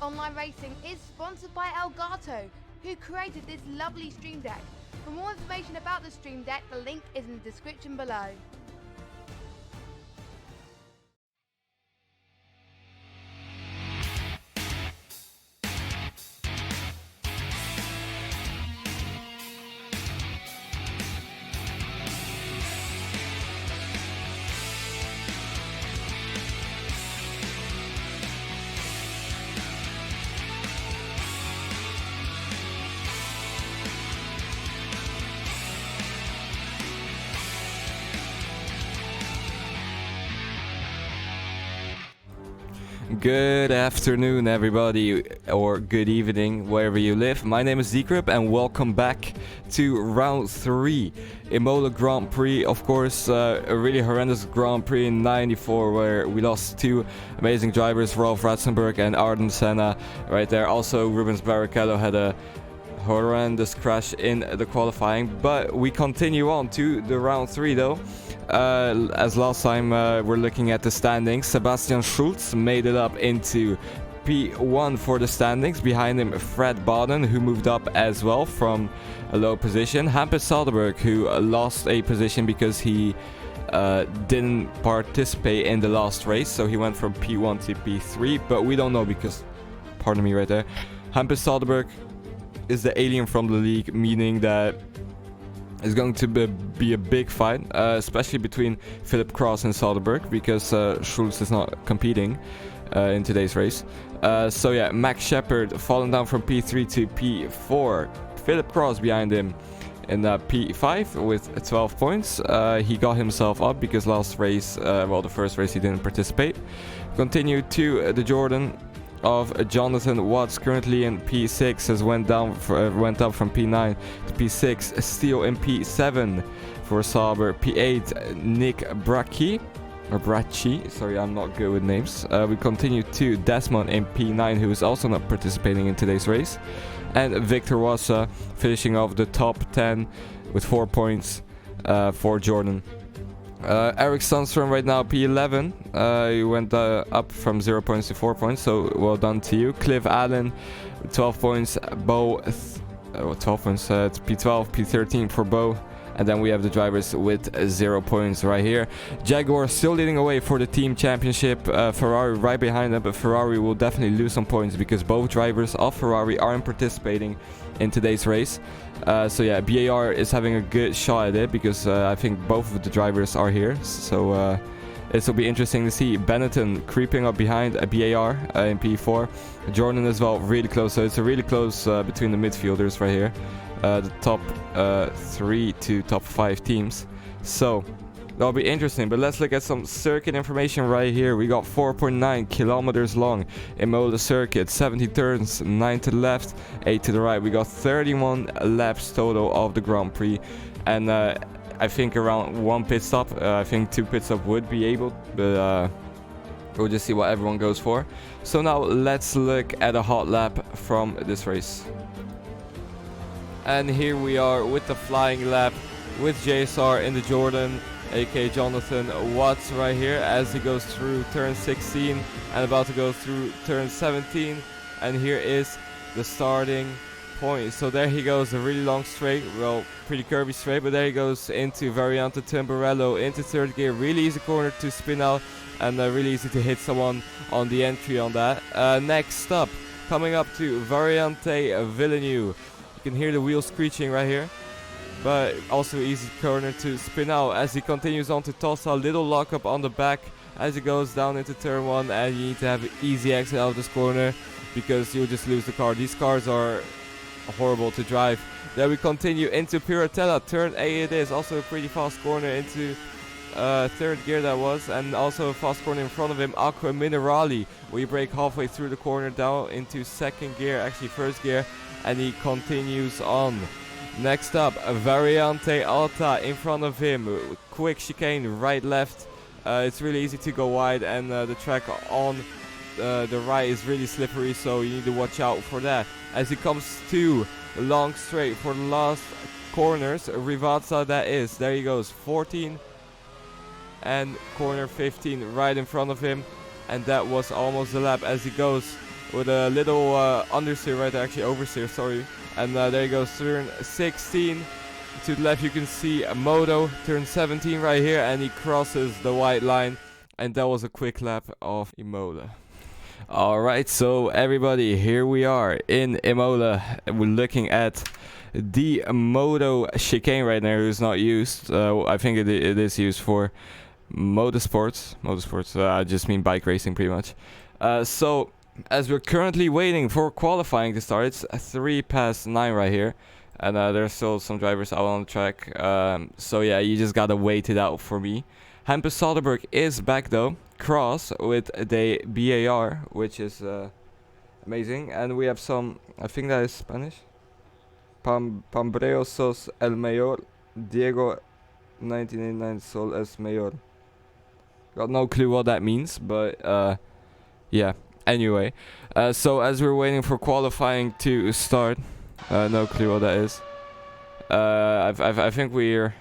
Online Racing is sponsored by Elgato, who created this lovely Stream Deck. For more information about the Stream Deck, the link is in the description below. Good afternoon, everybody, or good evening, wherever you live. My name is DCryp, and welcome back to round 3 Imola Grand Prix. Of course, a really horrendous Grand Prix in '94, where we lost two amazing drivers, Rolf Ratzenberg and Arden Senna, right there. Also, Rubens Barrichello had a horrendous crash in the qualifying, but we continue on to the round 3 though. As last time, we're looking at the standings. Sebastian Schulz made it up into P1 for the standings. Behind him, Fred Baden, who moved up as well from a low position. Hampus Soderberg, who lost a position because he didn't participate in the last race, so he went from P1 to P3, but we don't know because, pardon me right there, Hampus Soderberg is the alien from the league, meaning that it's going to be a big fight, especially between Philip Cross and Soderberg, because Schulz is not competing in today's race. So yeah, Max Shepard falling down from P3 to P4. Philip Cross behind him in P5 with 12 points. He got himself up because last race, well, the first race he didn't participate. Continue to the Jordan of Jonathan Watts, currently in P6, has went up from P9 to P6. Steele in P7 for Sauber. P8, Nick Bracchi, sorry, I'm not good with names. We continue to Desmond in P9, who is also not participating in today's race, and Victor Wassa finishing off the top 10 with 4 points for Jordan. Eric Sundstrom right now P11. He went up from 0 points to 4 points, so well done to you. Cliff Allen 12 points. Bo 12 points. It's P12, P13 for Bo. And then we have the drivers with 0 points right here. Jaguar still leading away for the team championship. Ferrari right behind them, but Ferrari will definitely lose some points because both drivers of Ferrari aren't participating in today's race. So yeah, BAR is having a good shot at it because I think both of the drivers are here. So this will be interesting to see. Benetton creeping up behind BAR in P4. Jordan as well, really close. So it's a really close between the midfielders right here. The top 3 to top 5 teams. So that'll be interesting, but let's look at some circuit information right here. We got 4.9 kilometers long Imola circuit, 70 turns, 9 to the left, 8 to the right. We got 31 laps total of the Grand Prix, and I think around 1 pit stop. I think 2 pit stops would be able, but we'll just see what everyone goes for. So now let's look at a hot lap from this race. And here we are with the flying lap with JSR in the Jordan, aka Jonathan Watts right here, as he goes through turn 16 and about to go through turn 17. And here is the starting point. So there he goes, a really long straight, well, pretty curvy straight, but there he goes into Variante Timborello into third gear. Really easy corner to spin out, and really easy to hit someone on the entry on that. Next up, coming up to Variante Villeneuve. You can hear the wheels screeching right here, but also easy corner to spin out as he continues on to toss a little lockup on the back as he goes down into turn 1, and you need to have an easy exit out of this corner because you'll just lose the car. These cars are horrible to drive. Then we continue into Piratella, turn 8 it is, also a pretty fast corner into third gear that was, and also a fast corner in front of him, Aqua Minerali. We brake halfway through the corner down into second gear, actually first gear, and he continues on. Next up, Variante Alta in front of him, quick chicane right left. It's really easy to go wide, and the track on the right is really slippery, so you need to watch out for that. As he comes to long straight for the last corners, Rivazza that is, there he goes, 14 and corner 15 right in front of him, and that was almost the lap as he goes with a little understeer right there, actually oversteer, sorry. And there he goes, turn 16. To the left you can see a Moto, turn 17 right here, and he crosses the white line. And that was a quick lap of Imola. Alright, so everybody, here we are in Imola. We're looking at the Moto chicane right now, who's not used. I think it is used for motorsports. I just mean bike racing pretty much. So as we're currently waiting for qualifying to start, it's 9:03 right here, and there's still some drivers out on the track. So yeah, you just gotta wait it out for me. Hampus Soderberg is back though, cross with the BAR, which is amazing. And we have some, I think that is Spanish. Pambreo sos el mayor, Diego 1989 sol es mayor. Got no clue what that means, but yeah. Anyway, so as we're waiting for qualifying to start, no clue what that is. I think we're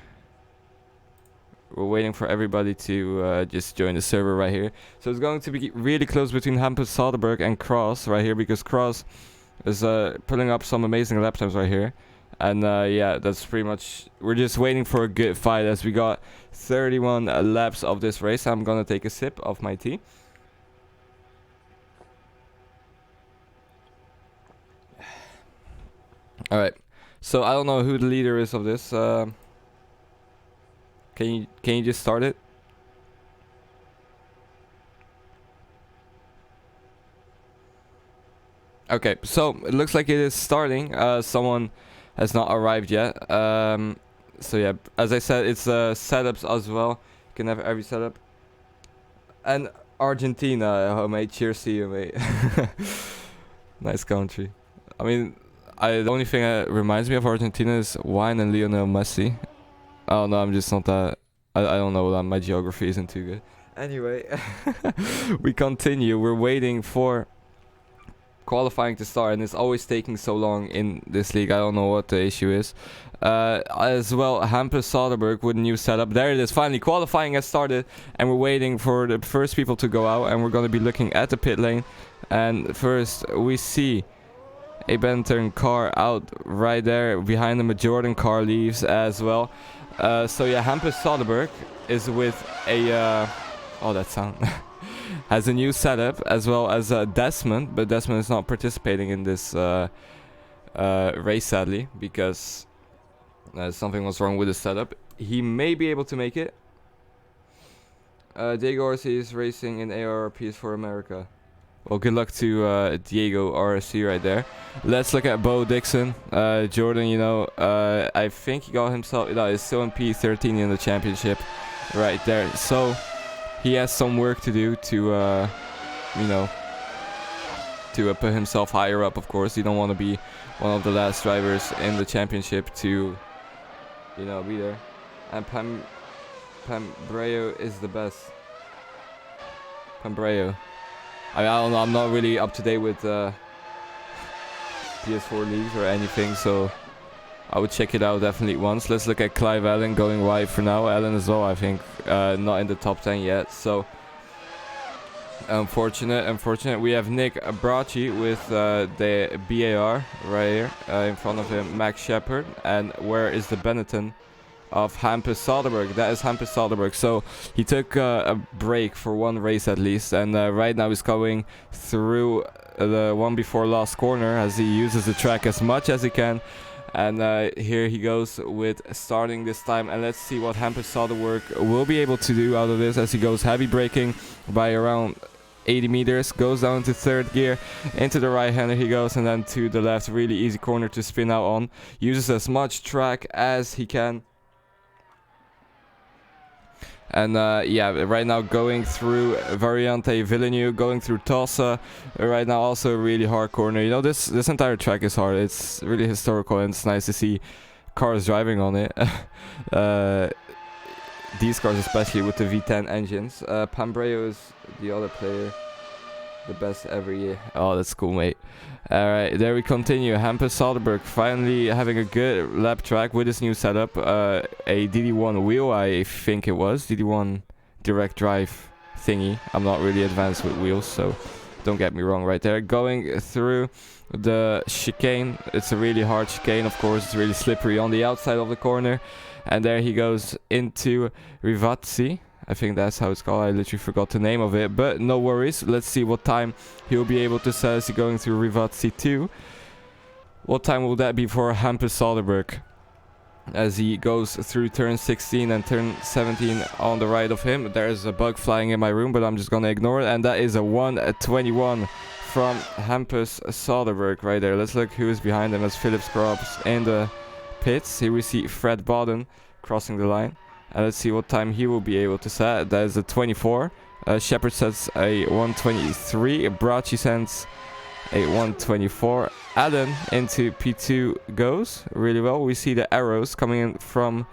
waiting for everybody to just join the server right here. So it's going to be really close between Hampus Soderberg and Cross right here, because Cross is pulling up some amazing lap times right here. And yeah, that's pretty much, we're just waiting for a good fight as we got 31 laps of this race. I'm gonna take a sip of my tea. Alright, so I don't know who the leader is of this. Can you just start it? Okay, so it looks like it is starting. Someone has not arrived yet. So yeah, as I said, it's setups as well. You can have every setup. And Argentina, oh mate, cheers to you, mate. Nice country. I mean, the only thing that reminds me of Argentina is wine and Lionel Messi. Oh no, I'm just not that. I don't know, my geography isn't too good. Anyway, we continue. We're waiting for qualifying to start, and it's always taking so long in this league. I don't know what the issue is. As well, Hampus Soderberg with a new setup. There it is, finally qualifying has started, and we're waiting for the first people to go out, and we're going to be looking at the pit lane. And first we see a Benetton car out right there. Behind him a Jordan car leaves as well. So yeah, Hampus Soderberg is with a oh, that sound has a new setup, as well as Desmond, but Desmond is not participating in this race sadly, because something was wrong with the setup. He may be able to make it. Diego RC is racing in AOR PS4 America. Well, good luck to Diego RC right there. Let's look at Bo Dixon. Jordan, you know, I think he got himself, no, he's still in P13 in the championship right there. So he has some work to do to, you know, to put himself higher up, of course. You don't want to be one of the last drivers in the championship to, you know, be there. And Pambreo is the best. Pambreo. I don't know, I'm not really up to date with PS4 leagues or anything, so I would check it out definitely once. Let's look at Clive Allen going wide for now. Allen as well, I think, not in the top 10 yet, so unfortunate. We have Nick Bracci with the BAR right here, in front of him, Max Shepard. And where is the Benetton of Hampus Soderberg? That is Hampus Soderberg. So he took a break for one race at least, and right now he's going through the one before last corner as he uses the track as much as he can. And here he goes with starting this time, and let's see what Hampus Soderberg will be able to do out of this, as he goes heavy braking by around 80 meters, goes down to third gear, into the right hander he goes, and then to the left, really easy corner to spin out on, uses as much track as he can. And yeah, right now going through Variante Villeneuve, going through Tossa. Right now also a really hard corner. You know, this entire track is hard. It's really historical, and it's nice to see cars driving on it. These cars especially with the V10 engines. Pambreo is the other player. The best every year. Oh, that's cool, mate. Alright, there we continue. Hampus Soderberg finally having a good lap track with his new setup. A DD1 wheel, I think it was. DD1 direct drive thingy. I'm not really advanced with wheels, so Don't get me wrong right there. Going through the chicane. It's a really hard chicane, of course. It's really slippery on the outside of the corner. And there he goes into Rivazzi. I think that's how it's called. I literally forgot the name of it. But no worries. Let's see what time he'll be able to set as he going through Rivazzi 2. What time will that be for Hampus Soderberg? As he goes through turn 16 and turn 17 on the right of him. There's a bug flying in my room, but I'm just going to ignore it. And that is a 1:21 from Hampus Soderberg right there. Let's look who is behind him as Philip Scrobbs in the pits. Here we see Fred Bodden crossing the line. And let's see what time he will be able to set. That is a 24. Shepard sets a 1:23. Bracci sends a 1:24. Allen into P2 goes really well. We see the arrows coming in from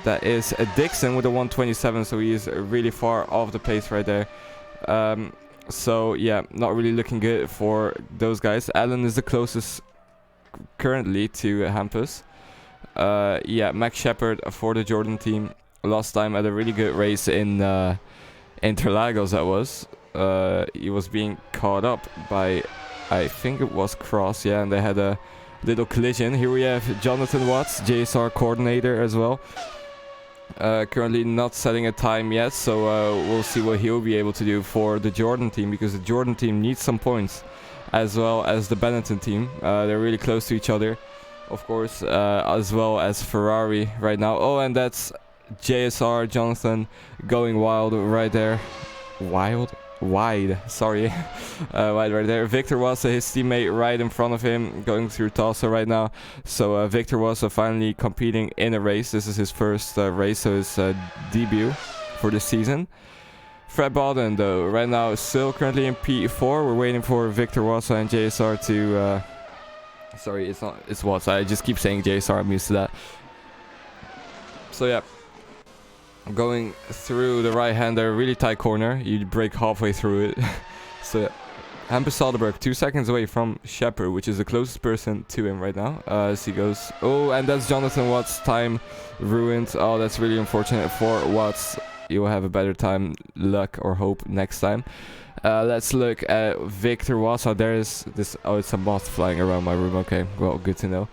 that is a Dixon with a 1:27, so he is really far off the pace right there. So yeah, not really looking good for those guys. Allen is the closest currently to Hampus. Yeah, Max Shepard for the Jordan team last time at a really good race in Interlagos. That was he was being caught up by, I think it was Cross, yeah, and they had a little collision. Here we have Jonathan Watts, JSR coordinator as well. Currently not setting a time yet, so we'll see what he'll be able to do for the Jordan team, because the Jordan team needs some points, as well as the Benetton team. They're really close to each other, of course, as well as Ferrari right now. Oh, and that's JSR Jonathan going wild right there. Wide, sorry. Wide right there. Victor Wassa, his teammate, right in front of him, going through Tulsa right now. So Victor Wassa finally competing in a race. This is his first race, so his debut for the season. Fred Bodden, though, right now still currently in P4. We're waiting for Victor Wassa and JSR to... sorry, it's Wassa. I just keep saying JSR. I'm used to that. So yeah. Going through the right hander, really tight corner. You break halfway through it. So yeah. Hampus Soderberg 2 seconds away from Shepard, which is the closest person to him right now. As he goes. Oh, and that's Jonathan Watts' time ruined. Oh, that's really unfortunate for Watts. You'll have a better time, luck or hope next time. Let's look at Victor Wassa. There is this. Oh, it's a moth flying around my room. Okay, well, good to know.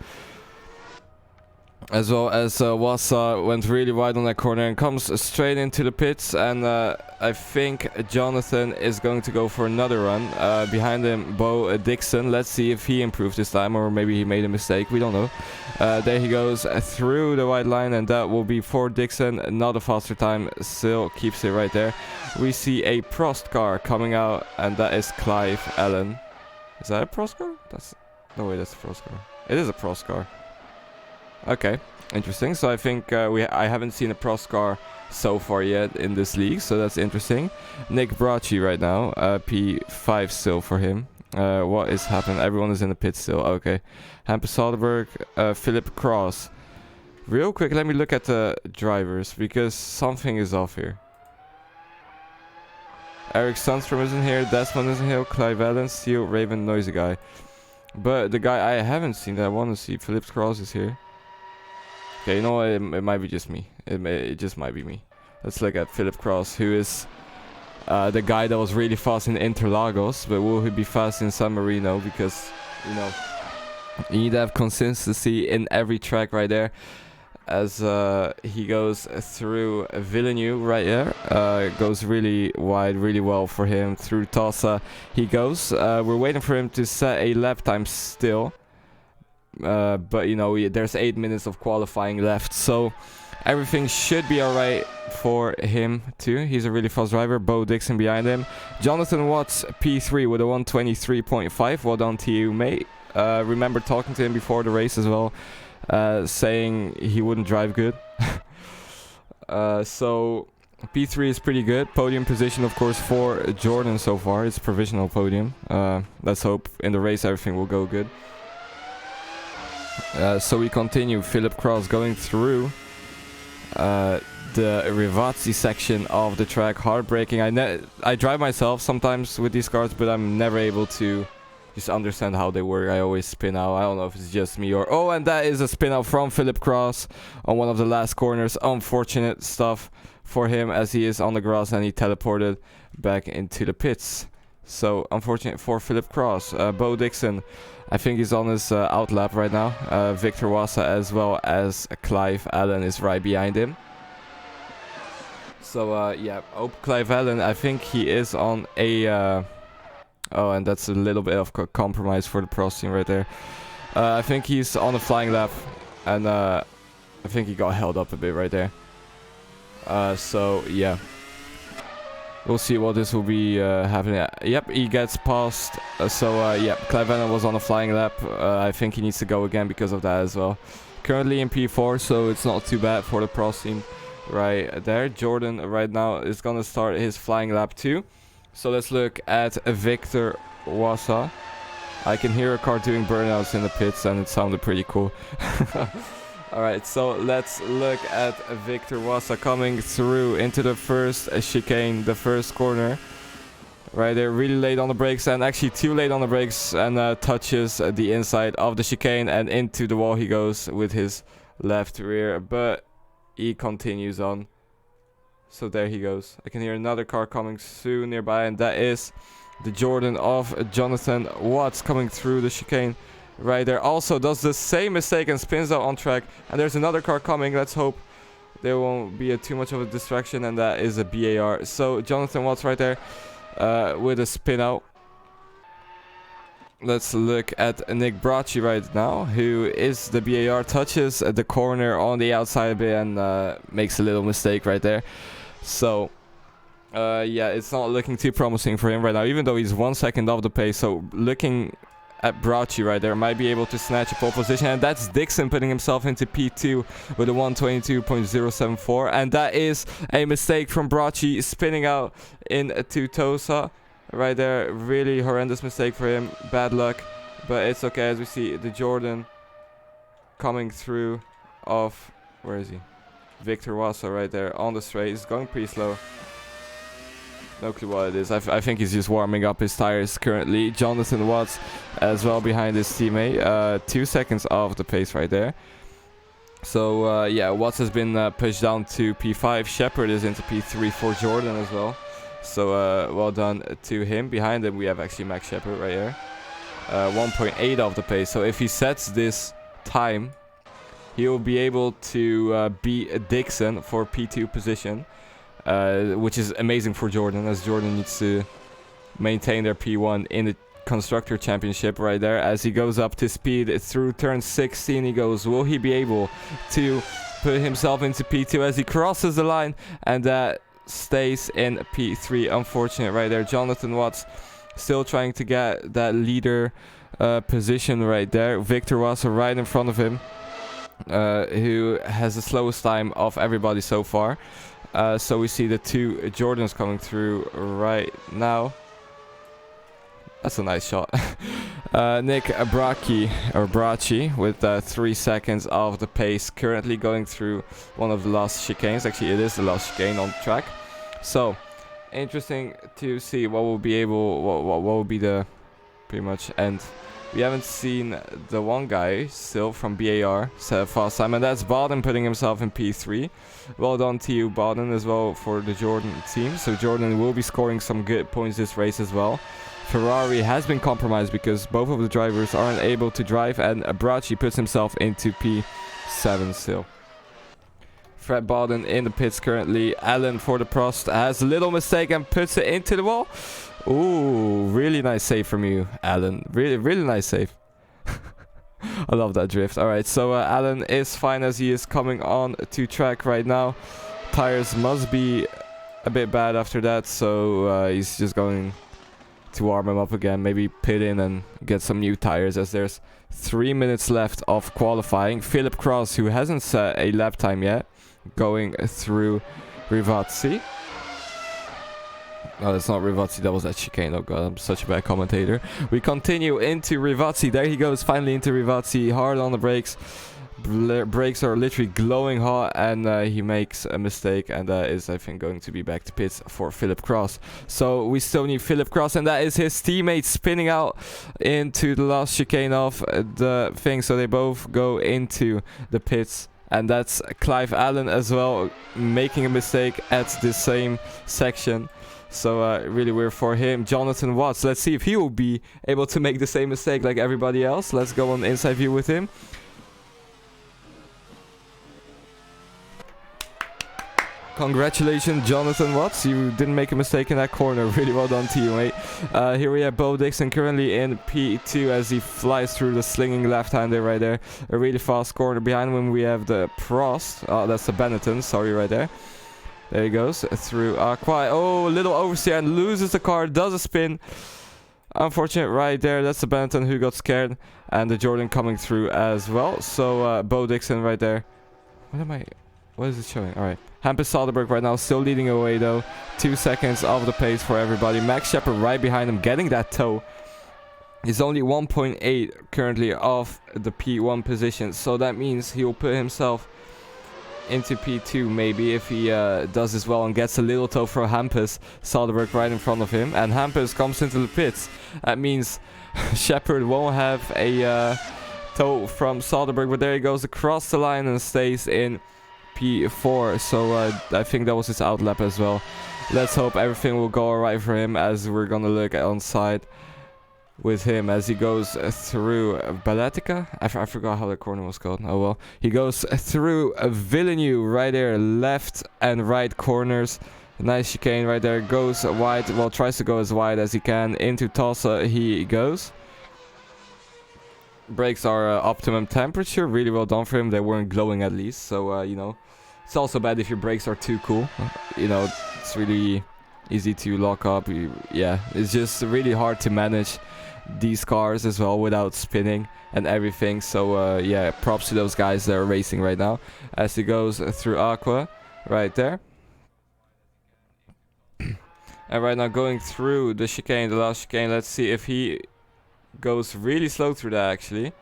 As well as Wassa went really wide on that corner and comes straight into the pits, and I think Jonathan is going to go for another run. Behind him, Bo Dixon. Let's see if he improved this time, or maybe he made a mistake. We don't know. There he goes through the white line, and that will be for Dixon. Not a faster time, still keeps it right there. We see a Prost car coming out, and that is Clive Allen. Is that a Prost car? No way, that's a Prost car. It is a Prost car. Okay, interesting. So I think I haven't seen a Prost car so far yet in this league, so that's interesting. Nick Bracci right now, P5 still for him. What is happening? Everyone is in the pit still. Okay. Hampus Soderberg, Philip Cross. Real quick, let me look at the drivers, because something is off here. Eric Sundstrom isn't here, Desmond isn't here, Clive Allen, Steel, Raven, Noisy Guy. But the guy I haven't seen that I want to see, Philip Cross, is here. Okay, you know what, it might be just me. It just might be me. Let's look at Philip Cross, who is the guy that was really fast in Interlagos, but will he be fast in San Marino? Because, you know, you need to have consistency in every track right there. As he goes through Villeneuve right there. Goes really wide, really well for him. Through Tulsa he goes. We're waiting for him to set a lap time still. But you know, there's 8 minutes of qualifying left, so everything should be alright for him too. He's a really fast driver. Bo Dixon behind him. Jonathan Watts P3 with a 1:23.5. Well done to you, mate. Remember talking to him before the race as well, saying he wouldn't drive good. So P3 is pretty good. Podium position, of course, for Jordan so far. It's provisional podium. Let's hope in the race everything will go good. So we continue. Philip Cross going through the Rivazzi section of the track. Heartbreaking. I drive myself sometimes with these cars, but I'm never able to just understand how they work. I always spin out. I don't know if it's just me or... Oh, and that is a spin out from Philip Cross on one of the last corners. Unfortunate stuff for him, as he is on the grass and he teleported back into the pits. So unfortunate for Philip Cross. Bo Dixon, I think he's on his out lap right now. Victor Wassa as well as Clive Allen is right behind him. So yeah, Clive Allen, I think he is on a... oh, and that's a little bit of compromise for the Prost team right there. I think he's on a flying lap, and I think he got held up a bit right there. So yeah, we'll see what this will be happening. Yep, he gets past. Yeah, Clive Allen was on a flying lap. I think he needs to go again because of that as well. Currently in P4, so it's not too bad for the Prost team right there. Jordan right now is gonna start his flying lap too. So let's look at Victor Wassa. I can hear a car doing burnouts in the pits and it sounded pretty cool. Alright, so let's look at Victor Wassa coming through into the first chicane, the first corner. Right there, really late on the brakes, and actually too late on the brakes, and touches the inside of the chicane, and into the wall he goes with his left rear, but he continues on. So there he goes. I can hear another car coming soon nearby, and that is the Jordan of Jonathan Watts coming through the chicane right there. Also does the same mistake and spins out on track, and there's another car coming. Let's hope there won't be too much of a distraction, and that is a BAR. So Jonathan Watts right there with a spin out. Let's look at Nick Bracci right now, who is the BAR, touches the corner on the outside a bit and makes a little mistake right there. So yeah, it's not looking too promising for him right now, even though he's 1 second off the pace. So looking at Bracci right there, might be able to snatch a pole position, and that's Dixon putting himself into P2 with a 122.074, and that is a mistake from Bracci, spinning out into Tosa right there. Really horrendous mistake for him, bad luck, but it's okay, as we see the Jordan coming through of, where is he? Victor Wassa right there on the straight. He's going pretty slow. No clue what it is. I think he's just warming up his tires currently. Jonathan Watts as well behind his teammate. 2 seconds off the pace right there. So yeah, Watts has been pushed down to P5. Shepard is into P3 for Jordan as well. So well done to him. Behind him we have actually Max Shepard right here. 1.8 off the pace. So if he sets this time, he will be able to beat Dixon for P2 position. Which is amazing for Jordan, as Jordan needs to maintain their P1 in the Constructor Championship right there. As he goes up to speed through turn 16, he goes, will he be able to put himself into P2 as he crosses the line, and that stays in P3. Unfortunate right there. Jonathan Watts still trying to get that leader position right there. Victor Wassa right in front of him, who has the slowest time of everybody so far. So we see the two Jordans coming through right now. That's a nice shot. Nick Bracci with 3 seconds of the pace, currently going through one of the last chicanes. Actually, it is the last chicane on track. So interesting to see what will be what will be the pretty much end. We haven't seen the one guy still from BAR set a fast time, and that's Baden putting himself in P3. Well done to you, Baden, as well for the Jordan team. So Jordan will be scoring some good points this race as well. Ferrari has been compromised because both of the drivers aren't able to drive, and Bracci puts himself into P7 still. Fred Baden in the pits currently. Allen for the Prost has a little mistake and puts it into the wall. Ooh, really nice save from you, Alan. Really nice save. I love that drift. Alright, so Alan is fine as he is coming on to track right now. Tires must be a bit bad after that, so he's just going to warm him up again. Maybe pit in and get some new tires, as there's 3 minutes left of qualifying. Philip Cross, who hasn't set a lap time yet, going through Rivazzi. Oh, that's not Rivazzi, that was that chicane. Oh god, I'm such a bad commentator. We continue into Rivazzi. There he goes, finally into Rivazzi. Hard on the brakes. Brakes are literally glowing hot, and he makes a mistake, and that is, I think, going to be back to pits for Philip Cross. So we still need Philip Cross, and that is his teammate spinning out into the last chicane of the thing. So they both go into the pits, and that's Clive Allen as well, making a mistake at the same section. So really weird for him. Jonathan Watts, let's see if he will be able to make the same mistake like everybody else. Let's go on inside view with him. Congratulations, Jonathan Watts. You didn't make a mistake in that corner. Really well done to you, mate. Here we have Bo Dixon currently in P2 as he flies through the slinging left-hander right there. A really fast corner. Behind him we have the Prost. Oh, that's the Benetton. Sorry, right there. There he goes through Aqua. Oh, a little oversteer and loses the car. Does a spin. Unfortunate right there. That's the Benetton who got scared. And the Jordan coming through as well. So Bo Dixon right there. What is it showing? Alright. Hampus Soderberg right now still leading away though. 2 seconds of the pace for everybody. Max Shepard right behind him getting that toe. He's only 1.8 currently off the P1 position. So that means he will put himself into P2 maybe if he does this well and gets a little toe from Hampus Soderberg right in front of him. And Hampus comes into the pits. That means Shepard won't have a toe from Soderberg. But there he goes across the line and stays in P4, so I think that was his outlap as well. Let's hope everything will go alright for him as we're gonna look on side with him as he goes through Balatica. I forgot how the corner was called. Oh well. He goes through Villeneuve right there, left and right corners. Nice chicane right there. Goes wide, well, tries to go as wide as he can. Into Tulsa he goes. Brakes are optimum temperature. Really well done for him. They weren't glowing at least. So, you know, it's also bad if your brakes are too cool. You know, it's really easy to lock up. Yeah, it's just really hard to manage these cars as well without spinning and everything. So, yeah, props to those guys that are racing right now. As he goes through Aqua right there. And right now going through the chicane, the last chicane. Let's see if he goes really slow through that actually.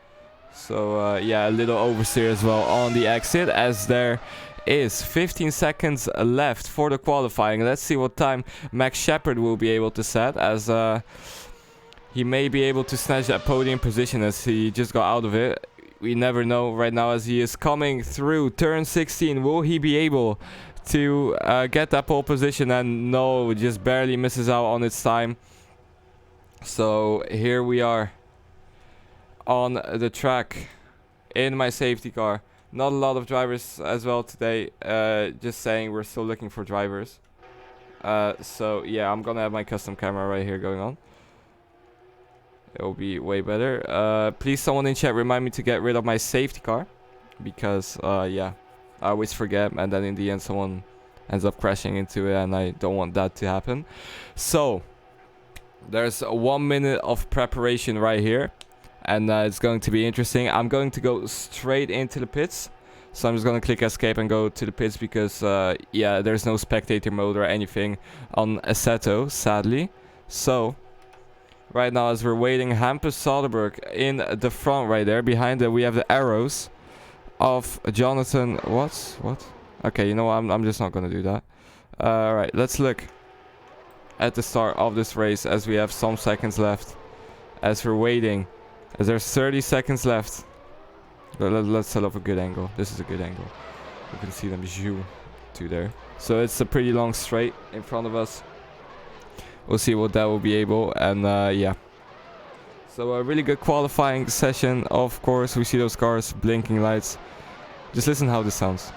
So yeah, a little oversteer as well on the exit as there is 15 seconds left for the qualifying. Let's see what time Max Shepard will be able to set as he may be able to snatch that podium position as he just got out of it. We never know right now as he is coming through turn 16. Will he be able to get that pole position? And no, just barely misses out on its time. So here we are on the track in my safety car. Not a lot of drivers as well today. Just saying, we're still looking for drivers. So yeah, I'm gonna have my custom camera right here going on. It'll be way better. Please, someone in chat remind me to get rid of my safety car. Because yeah, I always forget and then in the end someone ends up crashing into it and I don't want that to happen. So there's 1 minute of preparation right here. And it's going to be interesting. I'm going to go straight into the pits. So I'm just going to click escape and go to the pits because, yeah, there's no spectator mode or anything on Assetto, sadly. So, right now as we're waiting, Hampus Soderberg in the front right there. Behind it we have the arrows of Jonathan. What? Okay, you know what? I'm just not going to do that. Alright, let's look at the start of this race as we have some seconds left. As we're waiting. As there's 30 seconds left. Let's set up a good angle. This is a good angle. You can see them zoom to there. So it's a pretty long straight in front of us. We'll see what that will be able. And yeah. So a really good qualifying session. Of course, we see those cars, blinking lights. Just listen how this sounds.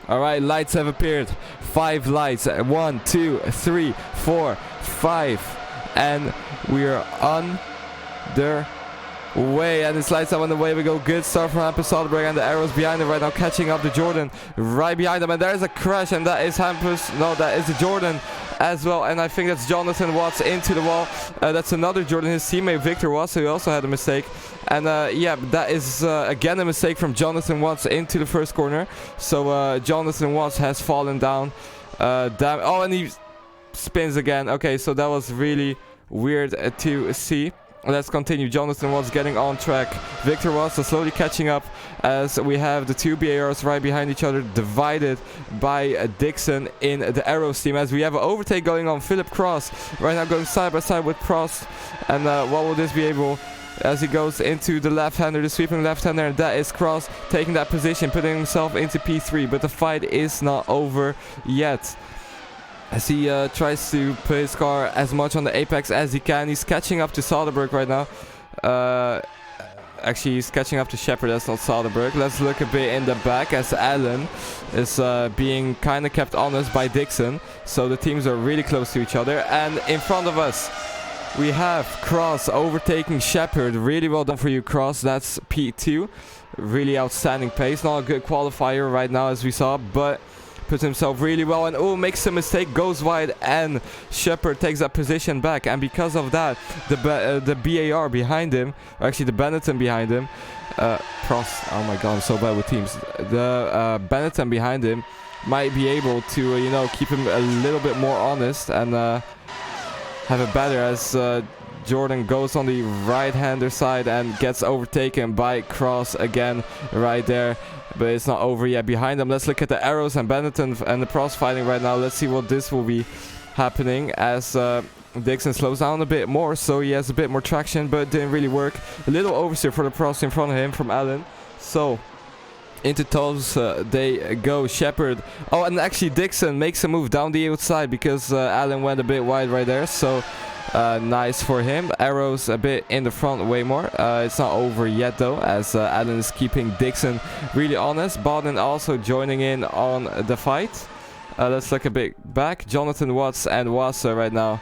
Alright, lights have appeared. 5 lights. 1, 2, 3, 4, 5. And we are on their way, and it's lights up on the way we go. Good start from Hampus Soderberg and the arrows behind him right now catching up the Jordan right behind him, and there's a crash, and that is Hampus, no, that is the Jordan as well, and I think that's Jonathan Watts into the wall. That's another Jordan, his teammate Victor Watts, who also had a mistake. And yeah, that is again a mistake from Jonathan Watts into the first corner. So Jonathan Watts has fallen down. Oh, and he spins again. Okay, so that was really weird to see. Let's continue. Jonathan Watts getting on track. Victor Watts is slowly catching up as we have the two BARs right behind each other, divided by Dixon in the Arrows team. As we have an overtake going on. Philip Cross right now going side by side with Prost. And what will this be able? As he goes into the left-hander, the sweeping left-hander, and that is Cross taking that position, putting himself into P3. But the fight is not over yet. as he tries to put his car as much on the apex as he can. He's catching up to Soderberg right now. Actually, he's catching up to Shepard, that's not Soderberg. Let's look a bit in the back as Alan is being kind of kept honest by Dixon. So the teams are really close to each other. And in front of us, we have Cross overtaking Shepard. Really well done for you, Cross. That's P2. Really outstanding pace. Not a good qualifier right now, as we saw, but puts himself really well, and oh, makes a mistake, goes wide, and Shepard takes that position back. And because of that, the BAR behind him, or actually the Benetton behind him, Prost, oh my god, I'm so bad with teams. The Benetton behind him might be able to, you know, keep him a little bit more honest and have it better, as Jordan goes on the right-hander side and gets overtaken by Cross again right there. But it's not over yet behind them. Let's look at the arrows and Benetton and the Prost fighting right now. Let's see what this will be happening as Dixon slows down a bit more, so he has a bit more traction, but it didn't really work. A little oversteer for the Prost in front of him from Allen. So into toes they go. Shepard, oh, and actually Dixon makes a move down the outside because Allen went a bit wide right there. So nice for him. Arrows a bit in the front, way more. It's not over yet though, as Allen is keeping Dixon really honest. Bowden also joining in on the fight. Let's look a bit back. Jonathan Watts and Wassa right now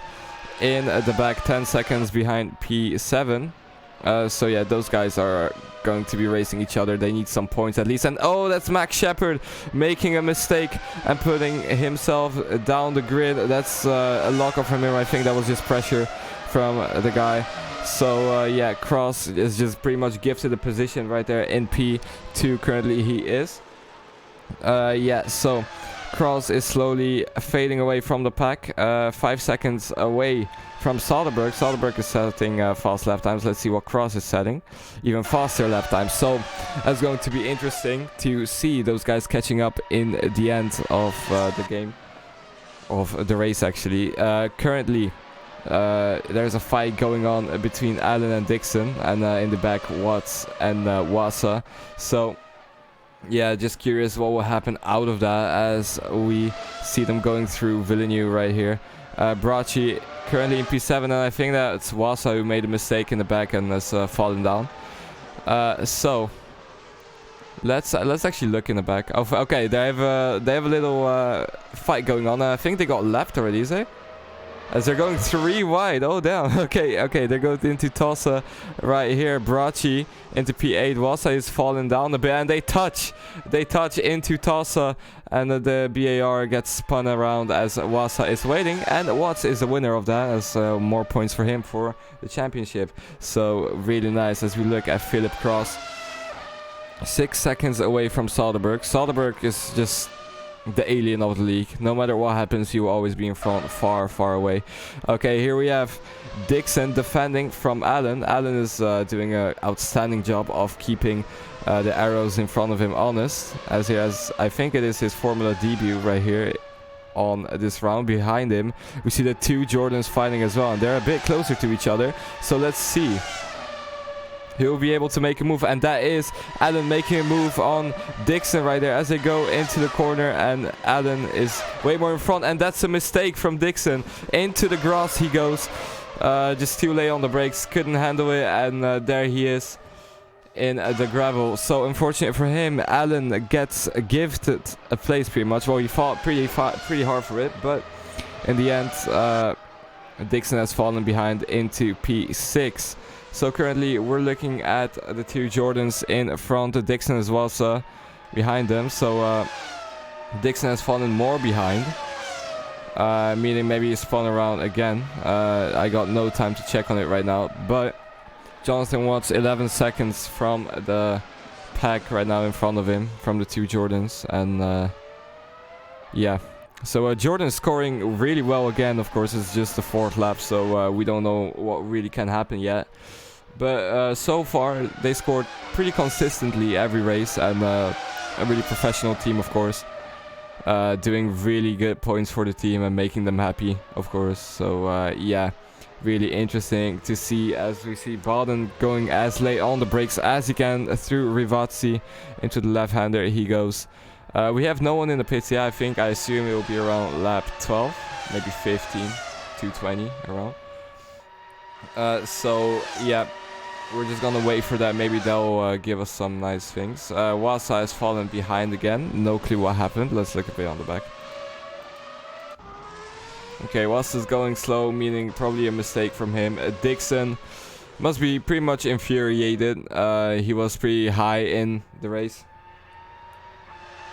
in the back, 10 seconds behind P7. So yeah, those guys are going to be racing each other. They need some points at least. And oh, that's Max Shepard making a mistake and putting himself down the grid. That's a lock off from him. I think that was just pressure from the guy. So yeah, Cross is just pretty much gifted a position right there in P2. Currently he is. Yeah, so Cross is slowly fading away from the pack. 5 seconds away from Soderberg. Soderberg is setting fast lap times. Let's see what Cross is setting. Even faster lap times. So that's going to be interesting to see those guys catching up in the end of the game. Of the race, actually. Currently, there's a fight going on between Allen and Dixon. And in the back, Watts and Wassa. So yeah, just curious what will happen out of that as we see them going through Villeneuve right here. Bracci currently in P7, and I think that's Wassa who made a mistake in the back and has fallen down. So let's actually look in the back. Oh, okay, they have a little fight going on. I think they got left already, is it? As they're going 3 wide. Oh damn. Okay, they're going into Tossa right here. Bracci into P8. Wassa is falling down a bit, and they touch into Tossa, and the BAR gets spun around as Wassa is waiting, and Watts is the winner of that, as more points for him for the championship. So really nice as we look at Philip Cross. 6 seconds away from Soderberg. Soderberg is just the alien of the league. No matter what happens, he will always be in front, far away. Okay, here we have Dixon defending from Allen. Allen is doing an outstanding job of keeping the arrows in front of him honest, as he has, I think it is his Formula debut right here on this round. Behind him we see the two Jordans fighting as well, and they're a bit closer to each other. So let's see, he'll be able to make a move, and that is Allen making a move on Dixon right there as they go into the corner, and Allen is way more in front, and that's a mistake from Dixon. Into the grass he goes, just too late on the brakes, couldn't handle it, and there he is in the gravel. So unfortunate for him, Allen gets gifted a place pretty much. Well, he fought pretty hard for it, but in the end Dixon has fallen behind into P6. So currently we're looking at the two Jordans in front. Dixon as well, so behind them. So Dixon has fallen more behind, meaning maybe he spun around again. I got no time to check on it right now, but Jonathan Watts 11 seconds from the pack right now in front of him from the two Jordans. And yeah, so Jordan scoring really well again. Of course, it's just the 4th lap, so we don't know what really can happen yet. But so far they scored pretty consistently every race, and a really professional team, of course, doing really good points for the team and making them happy, of course. So yeah, really interesting to see as we see Bowden going as late on the brakes as he can through Rivazzi. Into the left-hander he goes. We have no one in the pits yet. I assume it will be around lap 12. maybe 15, 220 around. So yeah, we're just gonna wait for that. Maybe they'll give us some nice things. Wasa has fallen behind again. No clue what happened. Let's look a bit on the back. Okay, Wasa's going slow, meaning probably a mistake from him. Dixon must be pretty much infuriated. He was pretty high in the race.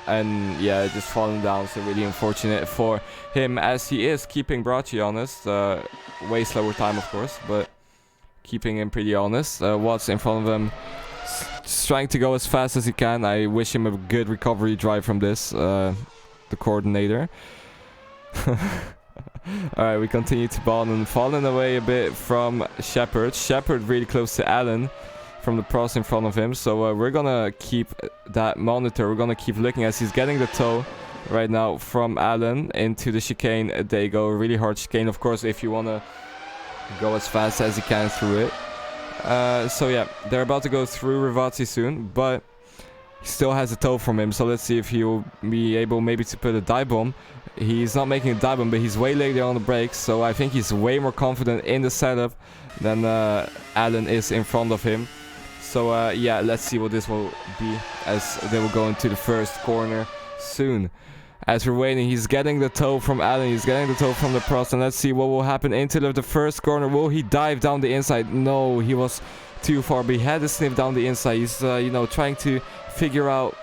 And yeah, just falling down, so really unfortunate for him, as he is keeping Bracci honest. Way slower time, of course, but keeping him pretty honest. Watts in front of him, just trying to go as fast as he can. I wish him a good recovery drive from this, the coordinator. Alright, we continue to ball and falling away a bit from Shepard. Shepard really close to Allen from the pros in front of him, so we're gonna keep that monitor. We're gonna keep looking as he's getting the toe right now from Allen into the chicane. They go really hard chicane, of course, if you wanna go as fast as you can through it. So yeah, they're about to go through Rivazzi soon, but he still has a toe from him, so let's see if he'll be able maybe to put a dive bomb. He's not making a dive bomb, but he's way later on the brakes, so I think he's way more confident in the setup than Allen is in front of him. So yeah, let's see what this will be as they will go into the first corner soon. As we're waiting, he's getting the toe from Allen, he's getting the toe from the pros, and let's see what will happen into the first corner. Will he dive down the inside? No, he was too far, but he had to sniff down the inside. He's you know, trying to figure out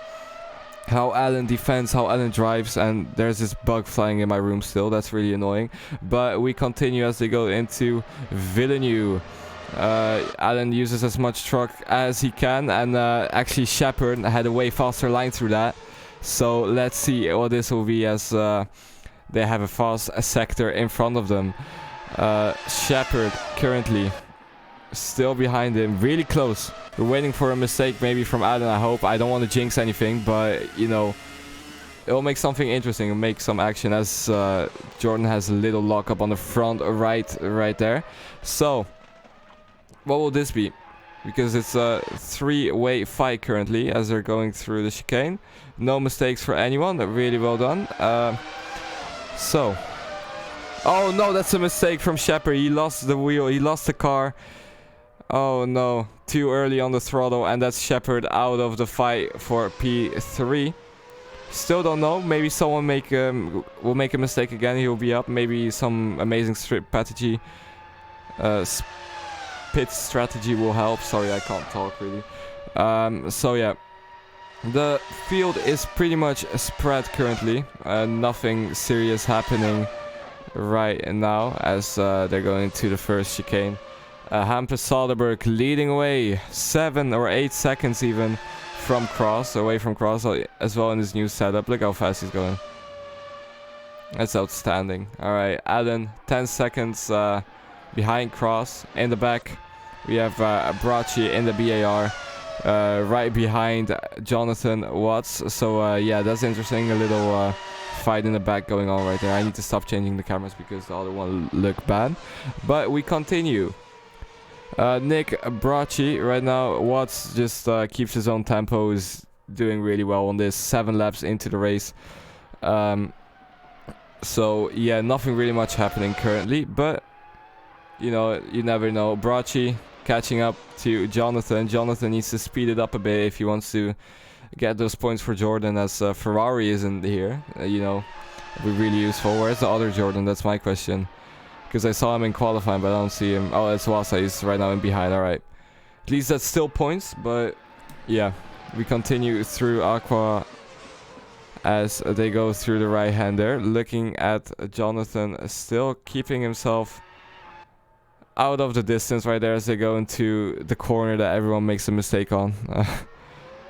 how Allen defends, how Allen drives, and there's this bug flying in my room still. That's really annoying. But we continue as they go into Villeneuve. Allen uses as much truck as he can, and actually Shepard had a way faster line through that. So let's see what this will be as they have a fast sector in front of them. Shepard currently still behind him, really close. We're waiting for a mistake maybe from Allen, I hope. I don't want to jinx anything, but you know, it'll make something interesting. It'll make some action as Jordan has a little lockup on the front right there. So what will this be? Because it's a three-way fight currently as they're going through the chicane. No mistakes for anyone. Really well done. So, oh no, that's a mistake from Shepard. He lost the wheel. He lost the car. Oh no, too early on the throttle, and that's Shepard out of the fight for P3. Still don't know. Maybe someone will make a mistake again. He'll be up. Maybe some amazing strategy. Pit strategy will help. Sorry, I can't talk really. So yeah, the field is pretty much spread currently. Nothing serious happening right now as they're going into the first chicane. Hampus Soderberg leading away 7 or 8 seconds even from Cross, away from Cross as well in his new setup. Look how fast he's going. That's outstanding. Alright, Allen 10 seconds behind Cross. In the back we have Bracci in the BAR, right behind Jonathan Watts. So yeah, that's interesting. A little fight in the back going on right there. I need to stop changing the cameras because the other one look bad. But we continue. Nick Bracci right now. Watts just keeps his own tempo, is doing really well on this. 7 laps into the race. So yeah, nothing really much happening currently, but you know, you never know. Bracci catching up to Jonathan. Jonathan needs to speed it up a bit if he wants to get those points for Jordan, as Ferrari isn't here. You know, it'd be really useful. Where's the other Jordan? That's my question. Because I saw him in qualifying, but I don't see him. Oh, it's Wasa. He's right now in behind. Alright. At least that's still points, but yeah. We continue through Aqua as they go through the right hander. Looking at Jonathan still keeping himself out of the distance right there as they go into the corner that everyone makes a mistake on.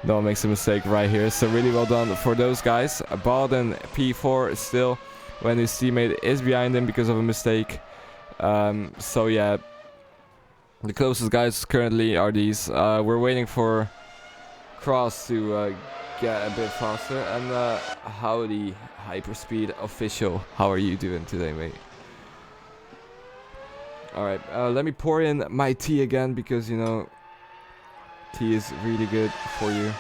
No one makes a mistake right here. So really well done for those guys. Balden P4 still when his teammate is behind him because of a mistake. So yeah, the closest guys currently are these. We're waiting for Cross to get a bit faster. And howdy, Hyperspeed official. How are you doing today, mate? Alright, let me pour in my tea again because, you know, tea is really good for you.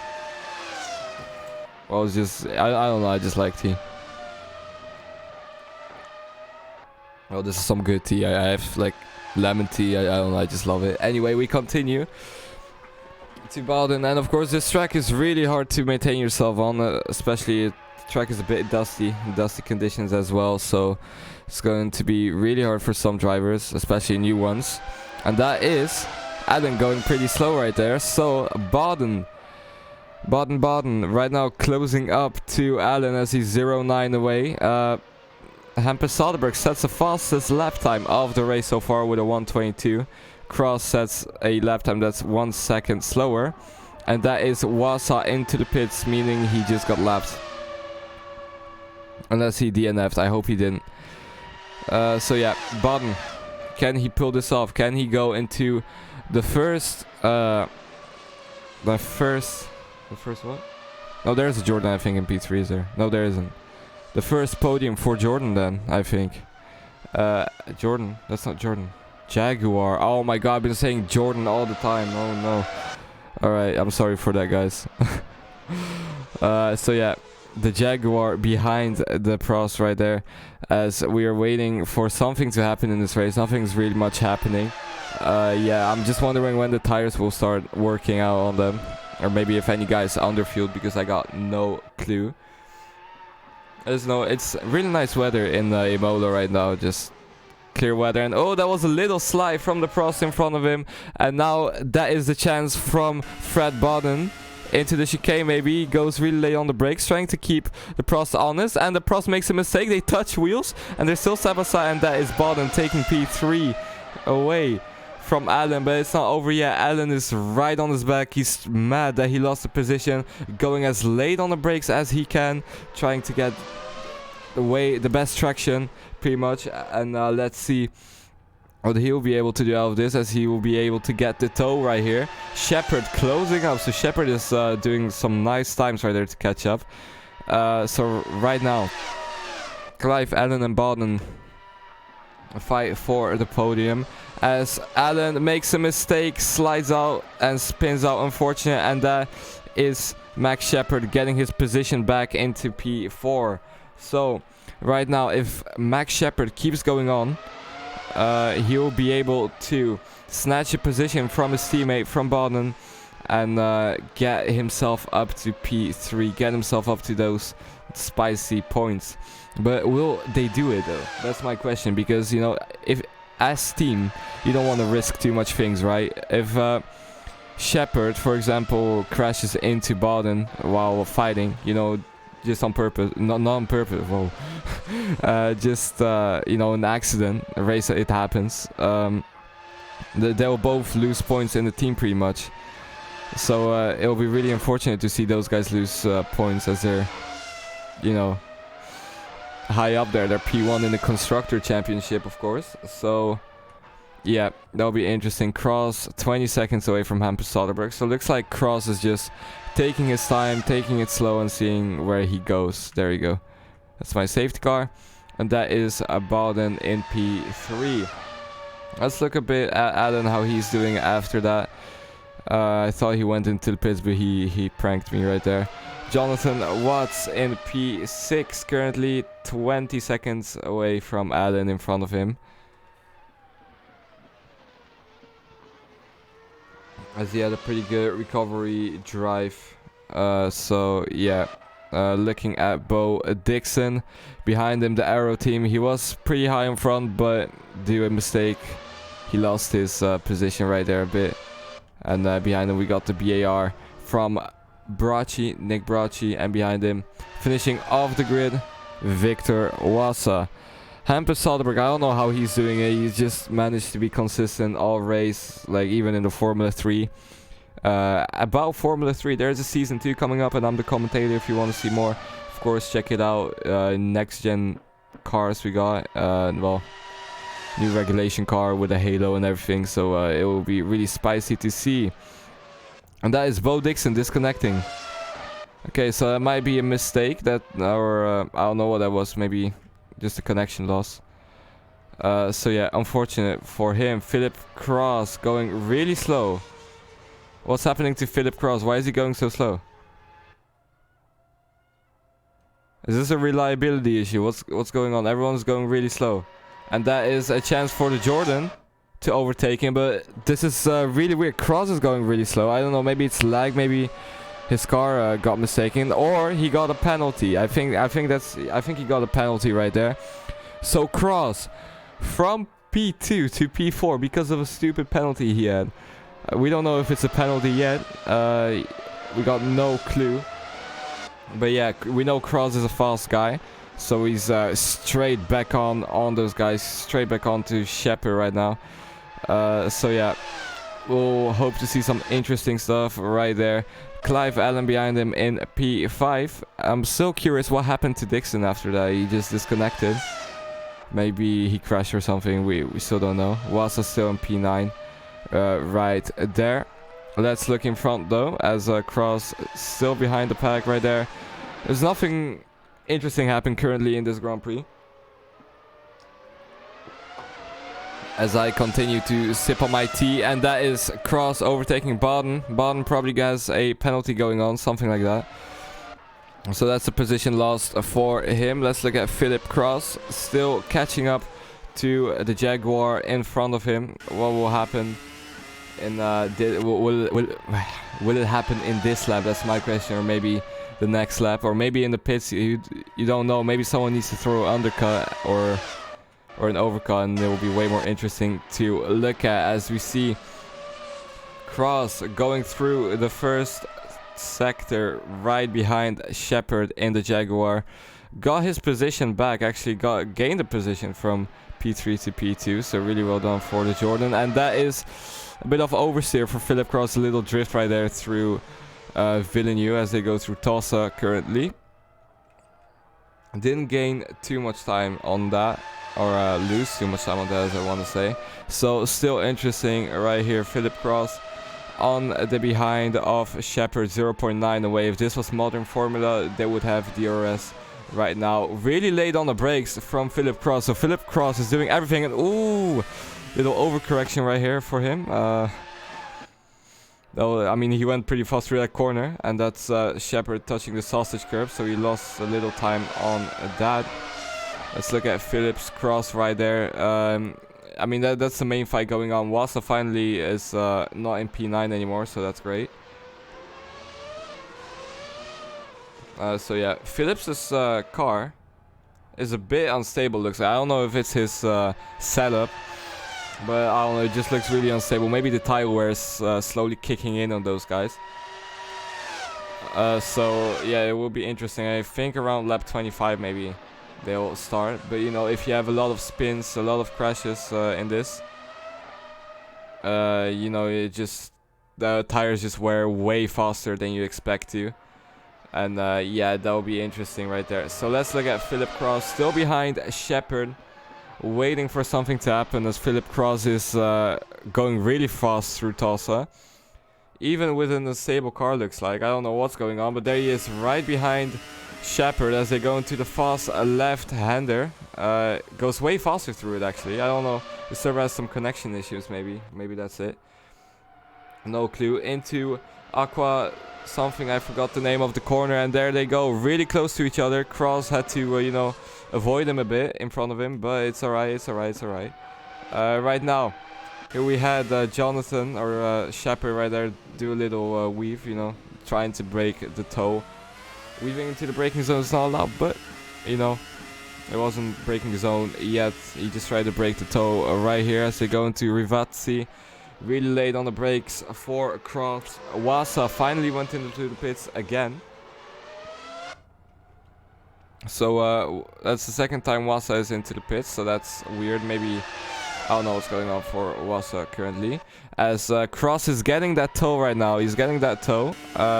Well, it's just, I don't know, I just like tea. Oh, this is some good tea. I have like lemon tea. I don't know, I just love it. Anyway, we continue to Baden, and of course this track is really hard to maintain yourself on, especially the track is a bit dusty conditions as well, so it's going to be really hard for some drivers, especially new ones. And that is Alan going pretty slow right there. So Baden right now closing up to Alan as he's 0.9 away. Hampus Soderberg sets the fastest lap time of the race so far with a 1:22. Cross sets a lap time that's 1 second slower, and that is Wasa into the pits, meaning he just got lapped. Unless he DNF'd, I hope he didn't. So yeah, Baden, can he pull this off? Can he go into the first what? No, there's a Jordan, I think, in P3, is there? No, there isn't. The first podium for Jordan then, I think. Jordan, that's not Jordan. Jaguar. Oh my god, I've been saying Jordan all the time. Oh no. Alright, I'm sorry for that, guys. So yeah, the Jaguar behind the Prost right there, as we are waiting for something to happen in this race. Nothing's really much happening. Yeah, I'm just wondering when the tires will start working out on them, or maybe if any guys underfueled, because I got no clue. It's really nice weather in Imola right now, just clear weather. And oh, that was a little slide from the Prost in front of him, and now that is the chance from Fred Baden into the chicane. Maybe he goes really late on the brakes, trying to keep the Prost honest, and the Prost makes a mistake. They touch wheels and they're still side by side, and that is Baden taking P3 away from Alan. But it's not over yet. Alan is right on his back. He's mad that he lost the position, going as late on the brakes as he can, trying to get the best traction pretty much. And let's see what he'll be able to do out of this, as he will be able to get the toe right here. Shepard closing up, so Shepard is doing some nice times right there to catch up. So right now Clive, Alan and Baden fight for the podium, as Alan makes a mistake, slides out and spins out, unfortunate, and that is Max Shepard getting his position back into P4. So right now, if Max Shepard keeps going on, he'll be able to snatch a position from his teammate, from Baden, and get himself up to P3, get himself up to those spicy points. But will they do it though? That's my question, because, you know, if as team you don't want to risk too much things, right? If Shepard, for example, crashes into Baden while fighting, you know, just on purpose, not on purpose, whoa. Just you know, an accident, a race, it happens. They'll both lose points in the team pretty much. So it'll be really unfortunate to see those guys lose points, as they're, you know, high up there. They're P1 in the Constructor Championship, of course. So yeah, that'll be interesting. Cross 20 seconds away from Hampus Soderberg. So it looks like Cross is just taking his time, taking it slow, and seeing where he goes. There you go. That's my safety car. And that is Baden in P3. Let's look a bit at Alan, how he's doing after that. I thought he went into the pits, but he pranked me right there. Jonathan Watts in P6, currently 20 seconds away from Alan in front of him, as he had a pretty good recovery drive. So yeah, looking at Bo Dixon behind him, the Arrow team. He was pretty high in front, but due to a mistake, he lost his position right there a bit. And behind him we got the BAR from Bracci, Nick Bracci, and behind him, finishing off the grid, Victor Wasa. Hampus Soderberg, I don't know how he's doing it. He's just managed to be consistent all race, like even in the Formula 3. About Formula 3, there's a Season 2 coming up, and I'm the commentator if you want to see more. Of course, check it out. Next gen cars we got, well, new regulation car with a halo and everything, so it will be really spicy to see. And that is Bo Dixon disconnecting. Okay, so that might be a mistake, that, or I don't know what that was, maybe just a connection loss. So yeah, unfortunate for him. Philip Cross going really slow. What's happening to Philip Cross? Why is he going so slow? Is this a reliability issue? What's going on? Everyone's going really slow. And that is a chance for the Jordan to overtake him. But this is really weird. Cross is going really slow. I don't know. Maybe it's lag. Maybe his car got mistaken, or he got a penalty. I think he got a penalty right there. So Cross from P2 to P4 because of a stupid penalty he had. We don't know if it's a penalty yet. We got no clue. But yeah, we know Cross is a fast guy. So he's straight back on those guys. Straight back on to Shepard right now. So yeah, we'll hope to see some interesting stuff right there. Clive Allen behind him in P5. I'm still curious what happened to Dixon after that. He just disconnected. Maybe he crashed or something. We still don't know. Wasa still in P9 right there. Let's look in front though, as Cross still behind the pack right there. There's nothing interesting happening currently in this Grand Prix. As I continue to sip on my tea, and that is Cross overtaking Baden. Baden probably has a penalty going on, something like that. So that's a position lost for him. Let's look at Philip Cross, still catching up to the Jaguar in front of him. What will happen in will it happen in this lap? That's my question, or maybe the next lap, or maybe in the pits. You don't know. Maybe someone needs to throw an undercut or an overcut, and it will be way more interesting to look at as we see Cross going through the first sector right behind Shepard in the Jaguar. Got his position back, actually gained a position from P3 to P2, so really well done for the Jordan. And that is a bit of oversteer for Philip Cross, a little drift right there through Villeneuve as they go through Tossa currently. Didn't gain too much time on that, or lose too much time on that, as I want to say. So still interesting right here. Philip Cross on the behind of Shepard, 0.9 away. If this was modern formula, they would have DRS right now. Really late on the brakes from Philip Cross. So Philip Cross is doing everything, and ooh, little overcorrection right here for him. I mean, he went pretty fast through that corner, and that's Shepard touching the sausage curb, so he lost a little time on that. Let's look at Philip's Cross right there. I mean, that's the main fight going on. Wasa finally is not in P9 anymore, so that's great. So yeah, Philip's car is a bit unstable, looks like. I don't know if it's his setup, but I don't know, it just looks really unstable. Maybe the tire wear is slowly kicking in on those guys. So yeah, it will be interesting. I think around lap 25 maybe they'll start. But you know, if you have a lot of spins, a lot of crashes in this, you know, the tires just wear way faster than you expect to. And yeah, that will be interesting right there. So let's look at Philip Cross, still behind Shepard, waiting for something to happen as Philip Cross is going really fast through Tossa. Even with an unstable car, looks like. I don't know what's going on, but there he is right behind Shepard as they go into the fast left-hander. Goes way faster through it, actually. I don't know. The server has some connection issues, maybe. Maybe that's it. No clue. Into Aqua something, I forgot the name of the corner, and there they go, really close to each other. Cross had to, you know, avoid him a bit in front of him, but it's alright, it's alright, it's alright. Right now, here we had Jonathan, or Shepard right there, do a little weave, you know, trying to break the toe. Weaving into the braking zone is not allowed, but, you know, it wasn't breaking zone yet. He just tried to break the toe right here as they go into Rivazzi. Really late on the brakes for Cross. Wasa finally went into the pits again. So that's the second time Wasa is into the pits, so that's weird. Maybe, I don't know what's going on for Wasa currently. As Cross is getting that toe right now. He's getting that toe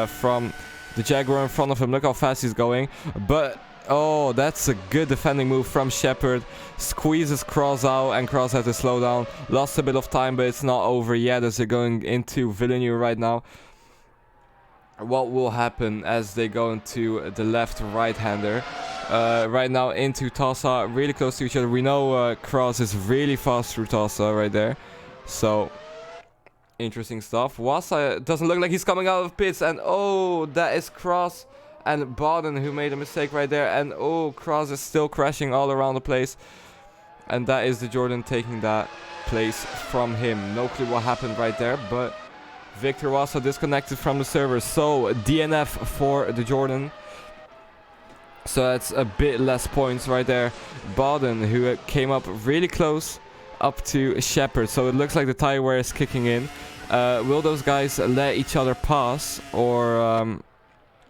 from the Jaguar in front of him. Look how fast he's going. But, oh, that's a good defending move from Shepard. Squeezes Cross out, and Cross had to slow down. Lost a bit of time, but it's not over yet as they're going into Villeneuve right now. What will happen as they go into the left right-hander? Right now into Tossa, really close to each other. We know Cross is really fast through Tossa right there. So, interesting stuff. Wasa doesn't look like he's coming out of pits, and oh, that is Cross and Baden who made a mistake right there. And oh, Cross is still crashing all around the place. And that is the Jordan taking that place from him. No clue what happened right there, but Victor was also disconnected from the server. So DNF for the Jordan. So that's a bit less points right there. Baden, who came up really close up to Shepard. So it looks like the tire wear is kicking in. Will those guys let each other pass, or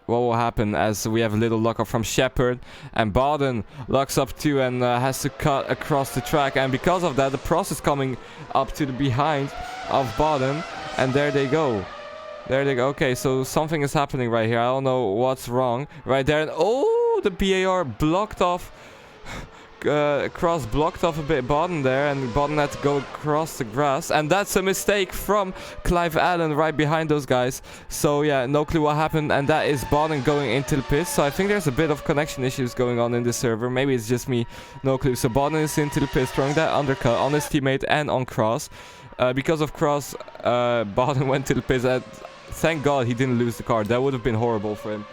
what will happen, as we have a little lockup from Shepard, and Baden locks up too and has to cut across the track, and because of that the Prost is coming up to the behind of Baden, and there they go. Okay, so something is happening right here. I don't know what's wrong right there. And oh, the BAR blocked off. Cross blocked off a bit Baden there, and Baden had to go across the grass, and that's a mistake from Clive Allen right behind those guys. So yeah, no clue what happened, and that is Baden going into the pits. So I think there's a bit of connection issues going on in the server. Maybe it's just me, no clue. So Baden is into the pits, throwing that undercut on his teammate and on Cross. Because of Cross, Baden went to the pits. Thank God he didn't lose the car. That would have been horrible for him.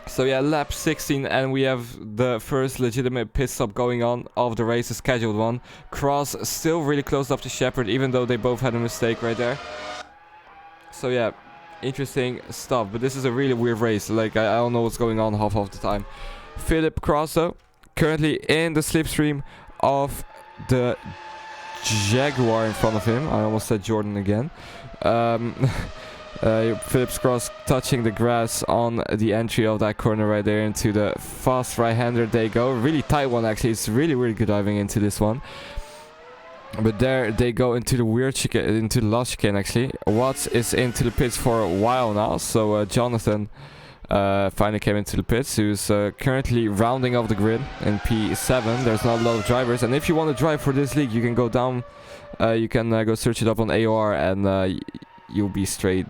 So yeah, lap 16, and we have the first legitimate pit stop going on of the race, a scheduled one. Cross still really close up to Shepard, even though they both had a mistake right there. So yeah, interesting stuff. But this is a really weird race. Like, I don't know what's going on half of the time. Philip Crosso, currently in the slipstream of the Jaguar in front of him. I almost said Jordan again. Phillips Cross touching the grass on the entry of that corner right there into the fast right-hander. They go, really tight one actually. It's really good diving into this one. But there they go into the weird chicane, into the last chicane actually. Watts is into the pits for a while now, so Jonathan finally came into the pits, who's currently rounding off the grid in P7. There's not a lot of drivers, and if you want to drive for this league, you can go down, you can go search it up on AOR, and you'll be straight,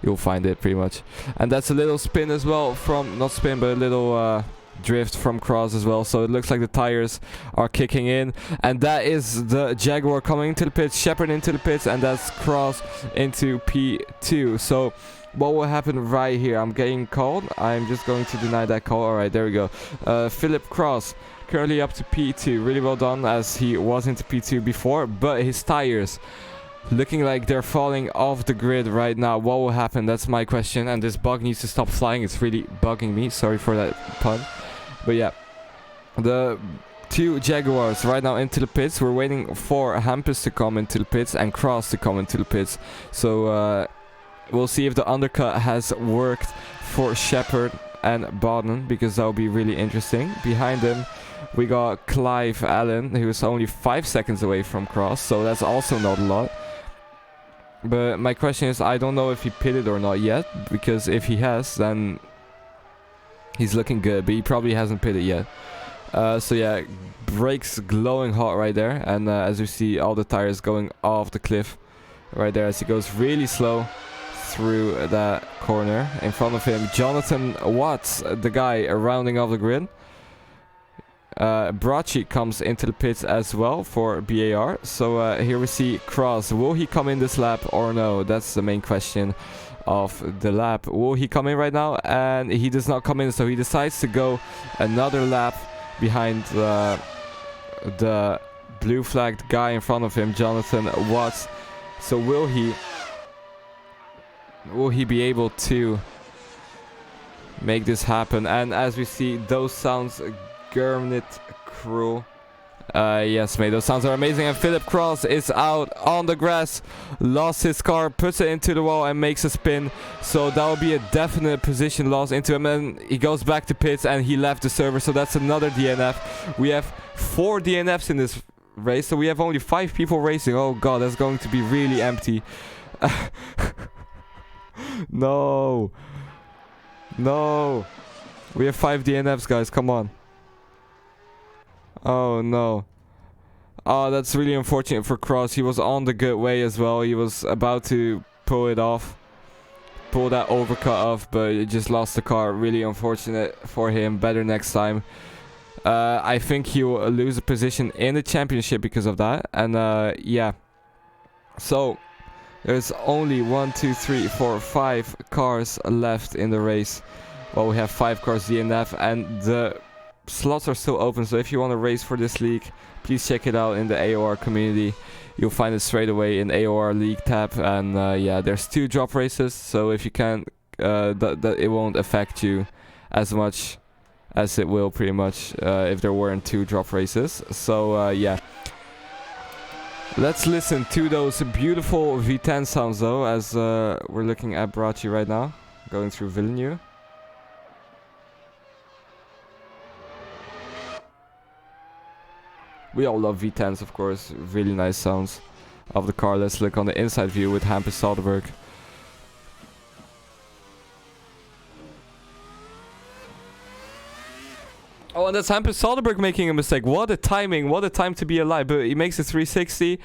you'll find it pretty much. And that's a little spin as well from, not spin, but a little drift from Cross as well. So it looks like the tires are kicking in, and that is the Jaguar coming into the pits, Shepard into the pits, and that's Cross into P2. So what will happen right here? I'm getting called. I'm just going to deny that call. Alright, there we go. Philip Cross currently up to P2. Really well done, as he was into P2 before, but his tires looking like they're falling off the grid right now. What will happen? That's my question. And this bug needs to stop flying. It's really bugging me. Sorry for that pun. But yeah, the two Jaguars right now into the pits. We're waiting for Hampus to come into the pits and Cross to come into the pits. So we'll see if the undercut has worked for Shepard and Baden, because that will be really interesting. Behind him we got Clive Allen, who's only 5 seconds away from Cross, so that's also not a lot. But my question is, I don't know if he pitted or not yet, because if he has, then he's looking good, but he probably hasn't pitted yet. So yeah, brakes glowing hot right there, and as you see, all the tires going off the cliff right there as he goes really slow through that corner. In front of him, Jonathan Watts, the guy rounding off the grid. Bracci comes into the pits as well for BAR. So here we see Cross. Will he come in this lap or no? That's the main question of the lap. Will he come in right now? And he does not come in, so he decides to go another lap behind the blue flagged guy in front of him, Jonathan Watts. So will he be able to make this happen? And as we see, those sounds Gurmit cruel. Yes, mate, those sounds are amazing. And Philip Cross is out on the grass, lost his car, puts it into the wall and makes a spin. So that will be a definite position loss into him, and he goes back to pits and he left the server. So that's another DNF. We have 4 DNFs in this race, so we have only 5 people racing. Oh god, that's going to be really empty. No, we have 5 DNFs, guys, come on. Oh no. Oh, that's really unfortunate for Cross. He was on the good way as well. He was about to pull it off, pull that overcut off, but he just lost the car. Really unfortunate for him. Better next time. I think he will lose a position in the championship because of that. And yeah, so there's only 1, 2, 3, 4, 5 cars left in the race. Well, we have 5 cars DNF, and the slots are still open, so if you want to race for this league, please check it out in the AOR community. You'll find it straight away in AOR League tab, and yeah, there's 2 drop races, so if you can't, it won't affect you as much as it will pretty much if there weren't 2 drop races. So yeah, let's listen to those beautiful V10 sounds though, as we're looking at Bracci right now, going through Villeneuve. We all love V10s, of course. Really nice sounds of the car. Let's look on the inside view with Hampus Soderberg. Oh, and that's Hampus Soderberg making a mistake. What a timing. What a time to be alive. But he makes a 360.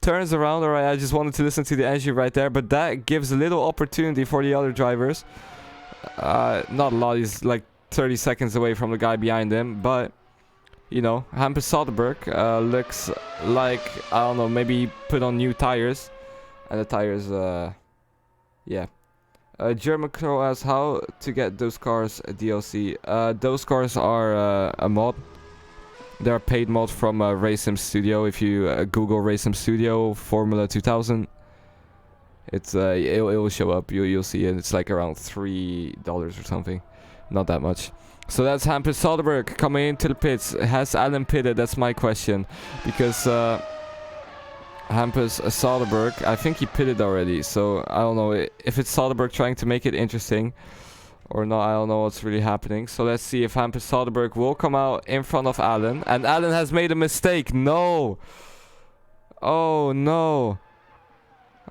Turns around. Alright, I just wanted to listen to the engine right there. But that gives a little opportunity for the other drivers. Not a lot. He's like 30 seconds away from the guy behind him. But... you know, Hampus Soderberg looks like, I don't know, maybe he put on new tires. And the tires, yeah. German Crow asks how to get those cars DLC. Those cars are a mod. They're a paid mod from Racing Studio. If you Google Racing Studio Formula 2000, it will show up. You'll see it. It's like around $3 or something. Not that much. So that's Hampus Soderberg coming into the pits. Has Alan pitted? That's my question. Because Hampus Soderberg, I think he pitted already. So I don't know if it's Soderberg trying to make it interesting or not. I don't know what's really happening. So let's see if Hampus Soderberg will come out in front of Alan. And Alan has made a mistake. No. Oh no.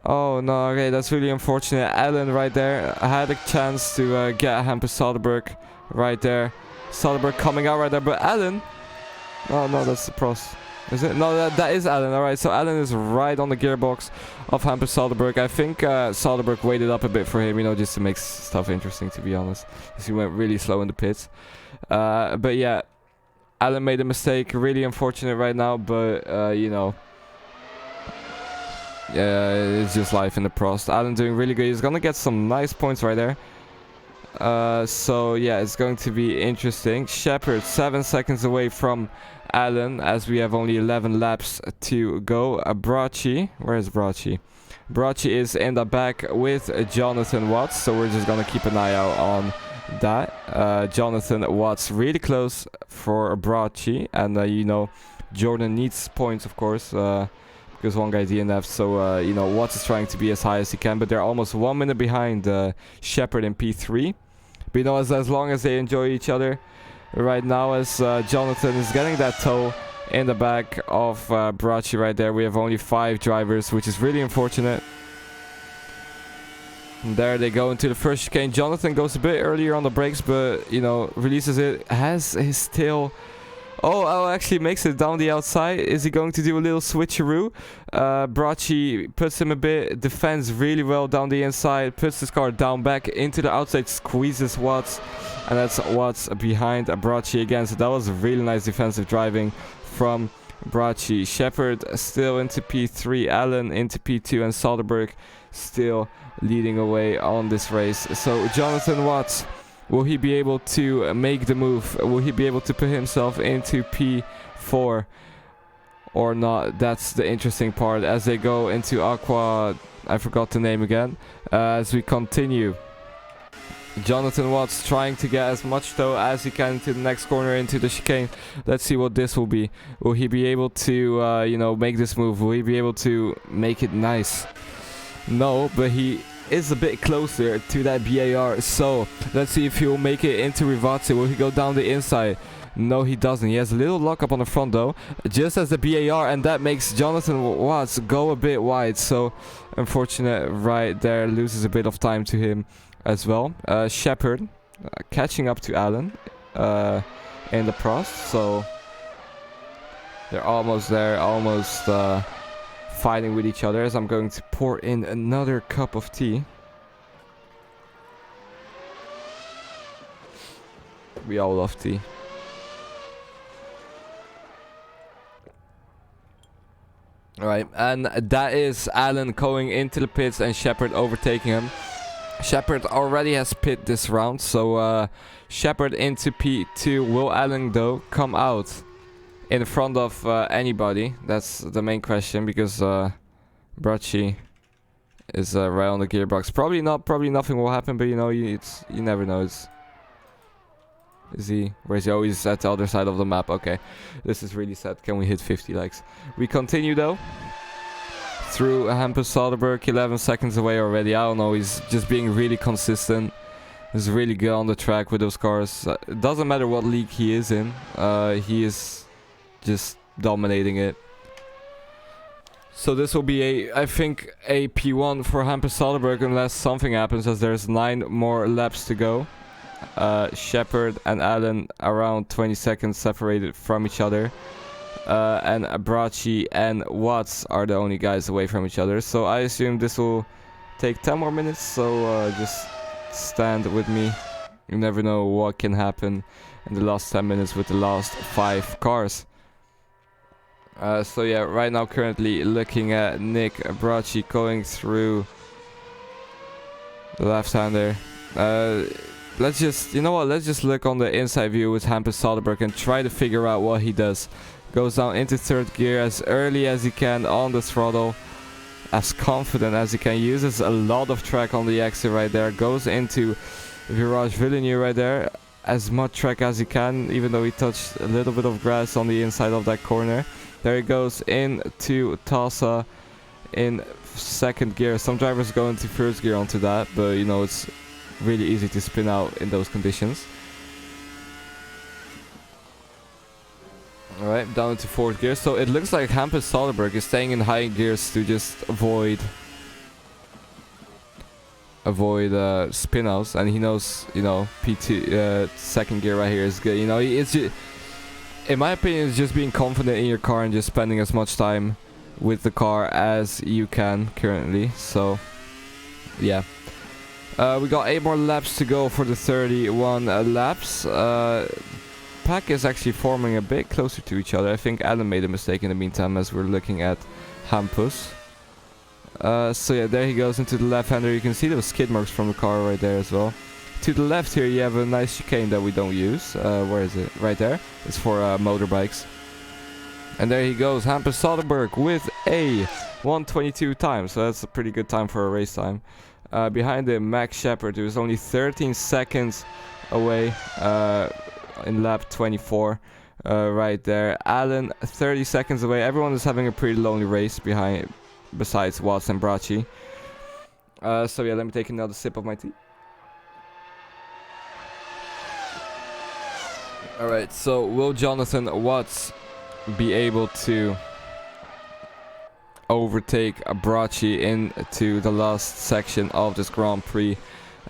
Oh no. Okay, that's really unfortunate. Alan right there had a chance to get Hampus Soderberg. Right there, Soderberg coming out right there, but Alan, oh no, that's the Prost, is it? No, that is Alan. Alright, so Alan is right on the gearbox of Hampus Soderberg. I think Soderberg waited up a bit for him, you know, just to make stuff interesting, to be honest, because he went really slow in the pits. But yeah, Alan made a mistake, really unfortunate right now, but you know, yeah, it's just life in the Prost. Alan doing really good. He's gonna get some nice points right there. So yeah, it's going to be interesting. Shepard 7 seconds away from Alan, as we have only 11 laps to go. Bracci, where is Bracci? Bracci is in the back with Jonathan Watts, so we're just gonna keep an eye out on that. Jonathan Watts really close for Bracci, and you know, Jordan needs points, of course, because one guy DNF, so you know, Watts is trying to be as high as he can, but they're almost 1 minute behind Shepard in P3. But you know, as long as they enjoy each other right now, as Jonathan is getting that toe in the back of Bracci right there. We have only 5 drivers, which is really unfortunate. And there they go into the first chicane. Jonathan goes a bit earlier on the brakes, but you know, releases it, has his tail. Oh, actually makes it down the outside. Is he going to do a little switcheroo? Bracci puts him a bit, defends really well down the inside, puts his car down back into the outside, squeezes Watts, and that's Watts behind Bracci again. So that was really nice defensive driving from Bracci. Shepard still into P3, Allen into P2, and Soderberg still leading away on this race. So Jonathan Watts, will he be able to make the move? Will he be able to put himself into P4 or not? That's the interesting part as they go into Aqua. I forgot the name again. As we continue, Jonathan Watts trying to get as much though as he can into the next corner, into the chicane. Let's see what this will be. Will he be able to, you know, make this move? Will he be able to make it nice? No, but he is a bit closer to that BAR, so let's see if he'll make it into Rivazzi. Will he go down the inside? No, he doesn't. He has a little lockup on the front though, just as the BAR, and that makes Jonathan Watts go a bit wide. So unfortunate right there, loses a bit of time to him as well. Shepard catching up to Allen in the Prost, so they're almost there, almost fighting with each other, as I'm going to pour in another cup of tea. We all love tea. Alright, and that is Allen going into the pits and Shepard overtaking him. Shepard already has pit this round, so Shepard into P2. Will Allen though come out in front of anybody? That's the main question, because Bracci is right on the gearbox. Probably not. Probably nothing will happen, but you know, you never know. Is he? Where's he? Oh, he's at the other side of the map. Okay, this is really sad. Can we hit 50 likes? We continue though. Through Hampus Soderberg, 11 seconds away already. I don't know, he's just being really consistent. He's really good on the track with those cars. It doesn't matter what league he is in. He is just dominating it. So this will be I think a P1 for Hampus Soderberg unless something happens, as there's 9 more laps to go. Shepard and Allen around 20 seconds separated from each other. And Bracci and Watts are the only guys away from each other. So I assume this will take 10 more minutes. So just stand with me. You never know what can happen in the last 10 minutes with the last 5 cars. So yeah, right now currently looking at Nick Bracci going through the left-hander. Let's just, you know what, let's just look on the inside view with Hampus Soderberg and try to figure out what he does. Goes down into 3rd gear as early as he can on the throttle, as confident as he can. Uses a lot of track on the exit right there. Goes into Virage Villeneuve right there. As much track as he can, even though he touched a little bit of grass on the inside of that corner. There he goes into Tasa in 2nd gear. Some drivers go into 1st gear onto that, but you know, it's really easy to spin out in those conditions. Alright, down into 4th gear. So it looks like Hampus Soderberg is staying in high gears to just avoid spin outs, and he knows, you know, P2 2nd gear right here is good. You know, it's just, in my opinion, it's just being confident in your car and just spending as much time with the car as you can currently. So yeah, we got 8 more laps to go for the 31 laps. Pack is actually forming a bit closer to each other. I think Adam made a mistake in the meantime as we're looking at Hampus. So yeah, there he goes into the left-hander. You can see those skid marks from the car right there as well. To the left here you have a nice chicane that we don't use. Where is it? Right there. It's for motorbikes. And there he goes, Hampus Soderberg with a 1:22 time. So that's a pretty good time for a race time. Behind him, Max Shepard, who is only 13 seconds away. In lap 24 right there. Allen 30 seconds away. Everyone is having a pretty lonely race besides Watts and Bracci. So yeah, let me take another sip of my tea. Alright, so will Jonathan Watts be able to overtake Bracci into the last section of this Grand Prix?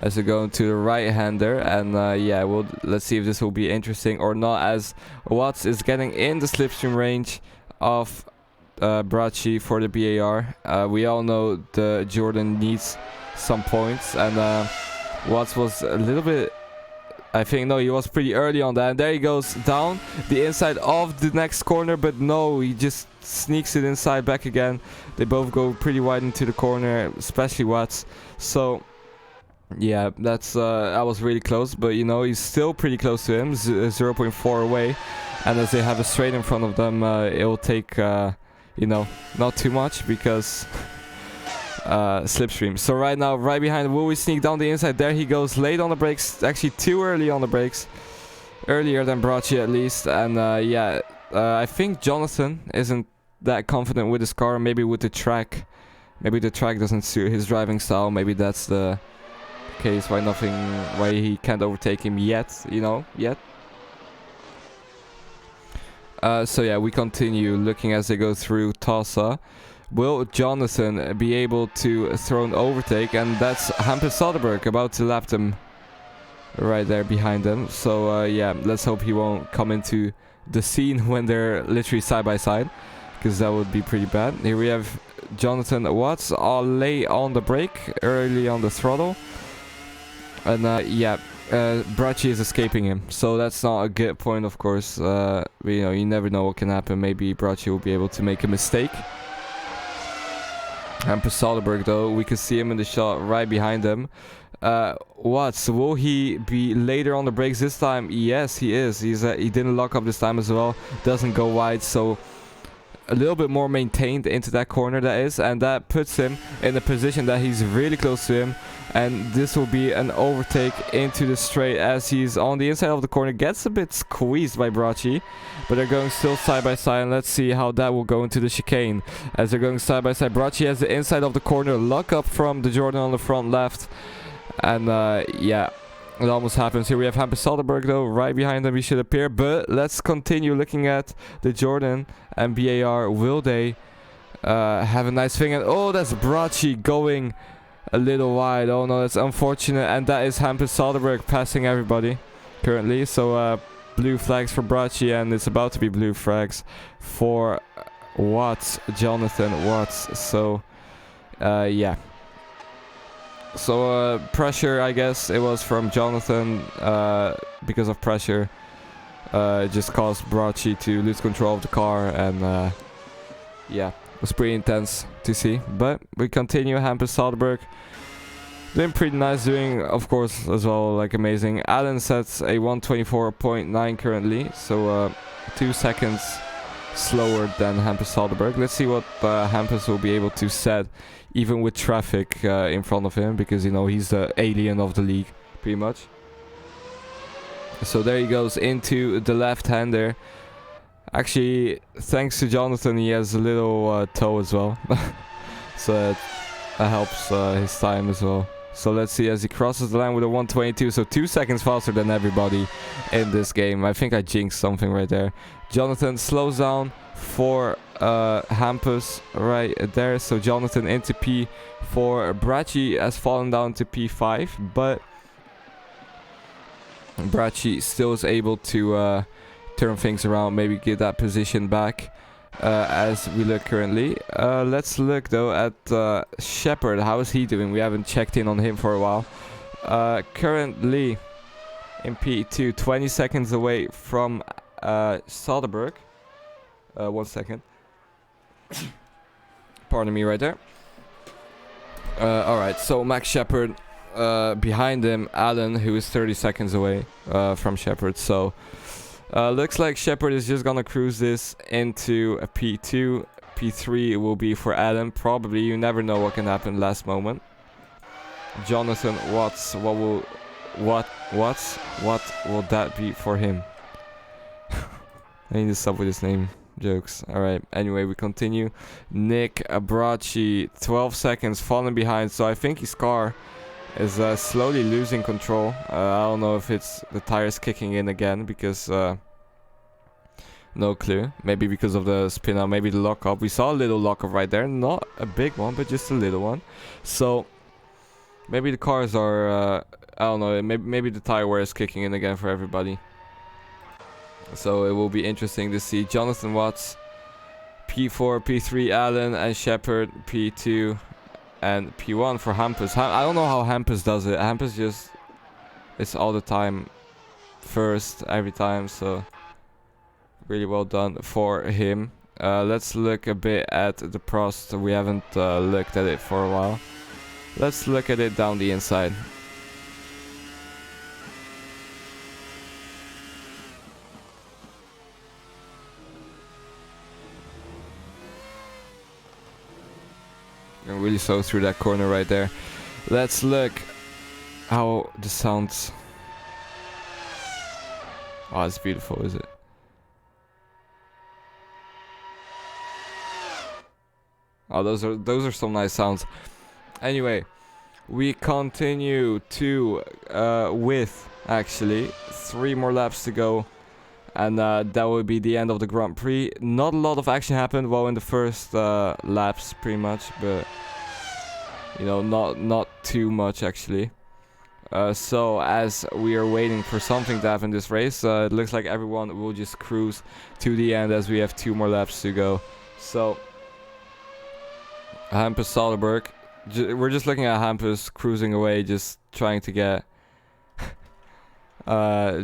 As we go into the right-hander, and yeah, let's see if this will be interesting or not, as Watts is getting in the slipstream range of Bracci for the BAR. We all know the Jordan needs some points, and Watts was a little bit, I think, no, he was pretty early on that, and there he goes down the inside of the next corner, but no, he just sneaks it inside back again. They both go pretty wide into the corner, especially Watts. So yeah, that was really close, but you know, he's still pretty close to him, 0.4 away, and as they have a straight in front of them, it will take you know, not too much, because slipstream. So right now, right behind, will we sneak down the inside? There he goes, late on the brakes, actually too early on the brakes, earlier than Bracci at least. And yeah, I think Jonathan isn't that confident with his car, maybe with the track. Maybe the track doesn't suit his driving style. Maybe that's the case why he can't overtake him yet, you know, yet. So yeah, we continue looking as they go through Tasa. Will Jonathan be able to throw an overtake? And that's Hampus Soderberg about to lap them right there behind them. So yeah, let's hope he won't come into the scene when they're literally side by side, because that would be pretty bad. Here we have Jonathan Watts lay on the brake, early on the throttle. And yeah, Bracci is escaping him, so that's not a good point, of course. But, you know, you never know what can happen. Maybe Bracci will be able to make a mistake. And Soderberg, though, we can see him in the shot right behind him. Watts, will he be later on the brakes this time? Yes, he is. He didn't lock up this time as well. Doesn't go wide, so a little bit more maintained into that corner, that is, and that puts him in a position that he's really close to him. And this will be an overtake into the straight as he's on the inside of the corner. Gets a bit squeezed by Bracci, but they're going still side by side. And let's see how that will go into the chicane as they're going side by side. Bracci has the inside of the corner. Lock up from the Jordan on the front left. And yeah, it almost happens. Here we have Hampus Soderberg though, right behind them he should appear. But let's continue looking at the Jordan and BAR. Will they have a nice thing? And oh, that's Bracci going a little wide. Oh no, that's unfortunate. And that is Hampus Soderberg passing everybody currently. So blue flags for Bracci, and it's about to be blue flags for Watts, Jonathan Watts. So yeah. So pressure, I guess it was from Jonathan, because of pressure. It just caused Bracci to lose control of the car, and yeah, it was pretty intense to see. But we continue. Hampus Soderberg doing pretty nice, doing of course as well like amazing. Alan sets a 124.9 currently, so 2 seconds slower than Hampus Soderberg. Let's see what Hampus will be able to set, even with traffic in front of him, because you know he's the alien of the league pretty much. So there he goes into the left-hander. Actually, thanks to Jonathan, he has a little toe as well. So that helps his time as well. So let's see as he crosses the line with a 122. So 2 seconds faster than everybody in this game. I think I jinxed something right there. Jonathan slows down for Hampus right there. So Jonathan into P4. Bracci has fallen down to P5. But Bracci still is able to turn things around, maybe get that position back as we look currently. Let's look though at Shepard. How is he doing? We haven't checked in on him for a while. Currently in P2, 20 seconds away from Soderberg. 1 second. Pardon me right there. Alright, so Max Shepard behind him, Alan, who is 30 seconds away from Shepard. So looks like Shepard is just gonna cruise this into a P2. P3 will be for Adam. Probably, you never know what can happen last moment. Jonathan Watts, what will that be for him? I need to stop with his name jokes. Alright, anyway, we continue. Nick Bracci, 12 seconds falling behind, so I think his car is slowly losing control. I don't know if it's the tires kicking in again, because no clue. Maybe because of the spin out, maybe the lockup. We saw a little lockup right there, not a big one, but just a little one. So maybe the cars are I don't know, maybe the tire wear is kicking in again for everybody. So it will be interesting to see. Jonathan Watts P4, P3 Allen, and Shepard P2 and P1 for Hampus. I don't know how Hampus does it. Hampus just is all the time first every time, so really well done for him. Let's look a bit at the Prost. We haven't looked at it for a while. Let's look at it down the inside. And really slow through that corner right there. Let's look how this sounds. Oh, it's beautiful, is it? Oh, those are some nice sounds. Anyway, we continue to with actually 3 more laps to go, and that will be the end of the Grand Prix. Not a lot of action happened, well, in the first laps pretty much, but you know, not too much actually. So as we are waiting for something to happen in this race, it looks like everyone will just cruise to the end as we have 2 more laps to go. So Hampus Soderberg, we're just looking at Hampus cruising away, just trying to get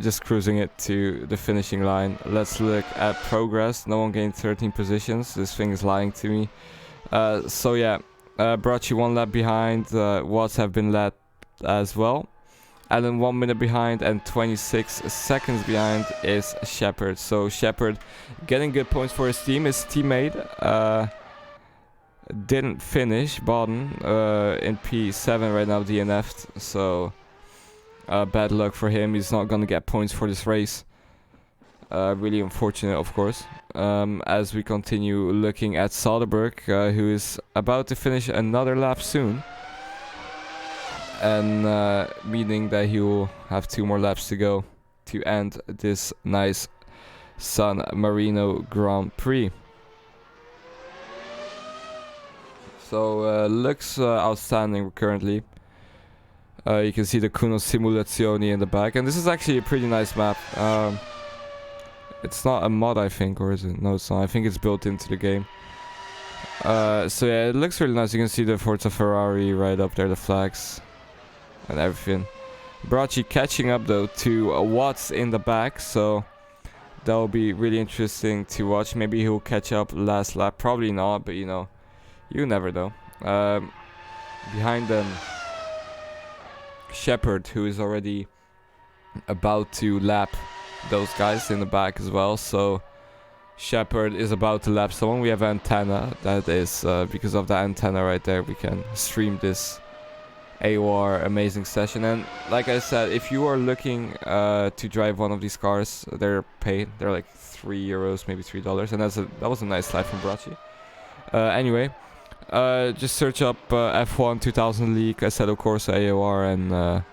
just cruising it to the finishing line. Let's look at progress. No one gained 13 positions. This thing is lying to me. So yeah, Bracci 1 lap behind. Watts have been led as well. Alan 1 minute behind, and 26 seconds behind is Shepard. So Shepard getting good points for his team. His teammate didn't finish, Baden, in P7 right now, DNF'd. So bad luck for him. He's not gonna get points for this race. Really unfortunate, of course. As we continue looking at Soderbergh, who is about to finish another lap soon. And meaning that he will have 2 more laps to go to end this nice San Marino Grand Prix. So looks outstanding currently. You can see the Kunos Simulazioni in the back, and this is actually a pretty nice map. It's not a mod, I think, or is it? No, it's not. I think it's built into the game. So yeah, it looks really nice. You can see the Forza Ferrari right up there, the flags and everything. Bracci catching up though to Watts in the back, so that will be really interesting to watch. Maybe he'll catch up last lap, probably not, but you know, you never know. Behind them, Shepard, who is already about to lap those guys in the back as well. So Shepard is about to lap someone. We have an antenna. That is because of that antenna right there, we can stream this AOR amazing session. And like I said, if you are looking to drive one of these cars, they're paid. They're like €3, maybe $3, and that was a nice slide from Bracci. Anyway, just search up F1 2000 League, Assetto Corsa AOR, and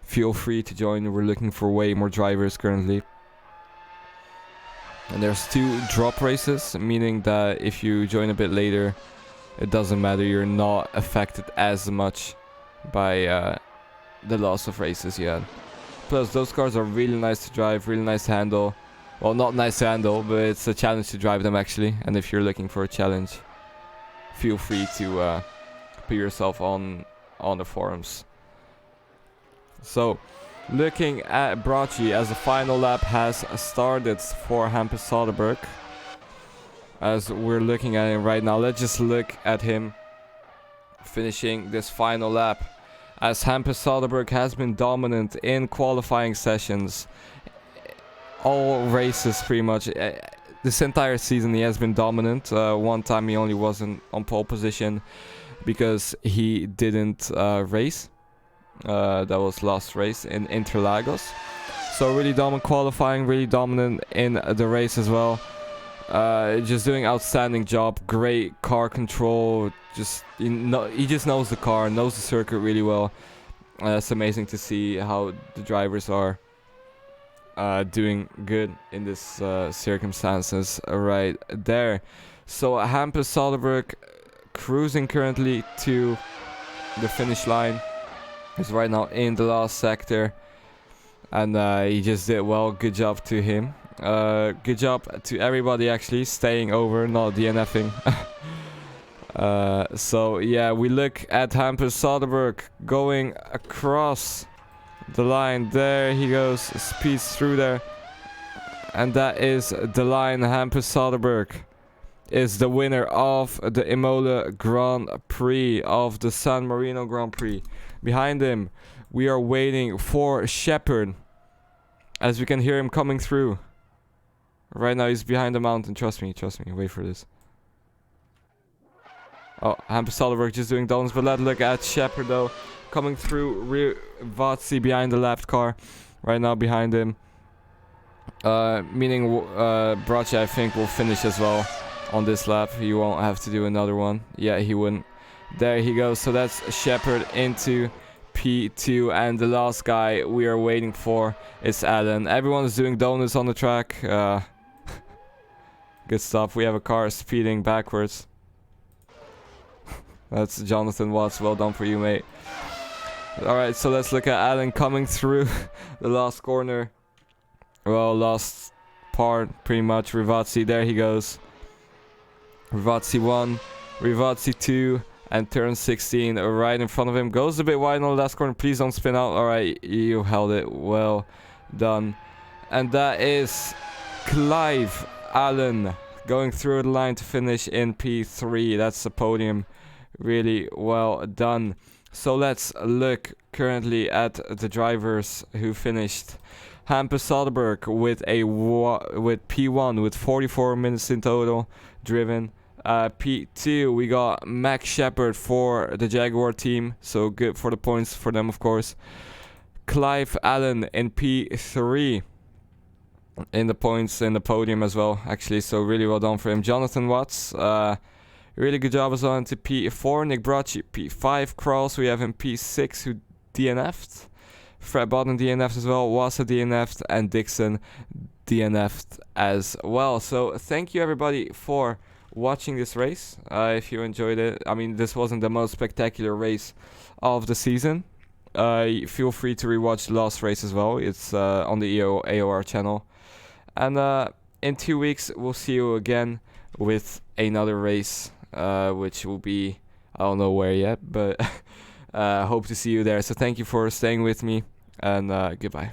feel free to join. We're looking for way more drivers currently. And there's 2 drop races, meaning that if you join a bit later, it doesn't matter. You're not affected as much by the loss of races you had. Plus, those cars are really nice to drive, really nice to handle. Well, not nice to handle, but it's a challenge to drive them actually. And if you're looking for a challenge, feel free to put yourself on the forums. So, looking at Bracci as the final lap has started for Hampus Soderbergh. As we're looking at him right now, let's just look at him finishing this final lap. As Hampus Soderbergh has been dominant in qualifying sessions, all races pretty much. This entire season he has been dominant. One time he only wasn't on pole position because he didn't race. That was last race in Interlagos. So really dominant qualifying, really dominant in the race as well. Just doing outstanding job, great car control. Just he just knows the car, knows the circuit really well. It's amazing to see how the drivers are doing good in this circumstances right there. So Hampus Soderbergh cruising currently to the finish line. He's right now in the last sector, and he just did well. Good job to him. Good job to everybody actually staying over, not DNFing. So yeah, we look at Hampus Soderbergh going across the line. There he goes, speeds through there, and that is the line. Hampus Soderbergh is the winner of the Imola Grand Prix, of the San Marino Grand Prix. Behind him, we are waiting for Shepard, as we can hear him coming through. Right now he's behind the mountain. Trust me, wait for this. Oh, Hampus Soderbergh just doing donuts, but let's look at Shepard though, coming through. Vatsi behind the left car, right now behind him. Meaning Bracci, I think, will finish as well on this lap. He won't have to do another one. Yeah, he wouldn't. There he goes. So that's Shepard into P2, and the last guy we are waiting for is Alan. Everyone is doing donuts on the track. Good stuff. We have a car speeding backwards. That's Jonathan Watts. Well done for you, mate. Alright, so let's look at Alan coming through the last corner. Well, last part, pretty much. Rivazzi, there he goes. Rivazzi 1, Rivazzi 2, and turn 16 right in front of him. Goes a bit wide on the last corner. Please don't spin out. Alright, you held it. Well done. And that is Clive Allen going through the line to finish in P3. That's the podium. Really well done. So let's look currently at the drivers who finished. Hampus Soderberg with with P1 with 44 minutes in total driven. P2 we got Max Shepard for the Jaguar team, so good for the points for them, of course. Clive Allen in P3 in the points in the podium as well, actually, so really well done for him. Jonathan Watts, really good job as well into P4. Nick Bracci P5. Krauss, we have him P6 who DNF'd. Fred Bodden DNF'd as well. Wassa DNF'd, and Dixon DNF'd as well. So thank you everybody for watching this race. If you enjoyed it, I mean, this wasn't the most spectacular race of the season. Feel free to rewatch the last race as well. It's on the AOR channel. And in 2 weeks, we'll see you again with another race, which will be, I don't know where yet, but hope to see you there. So thank you for staying with me, and goodbye.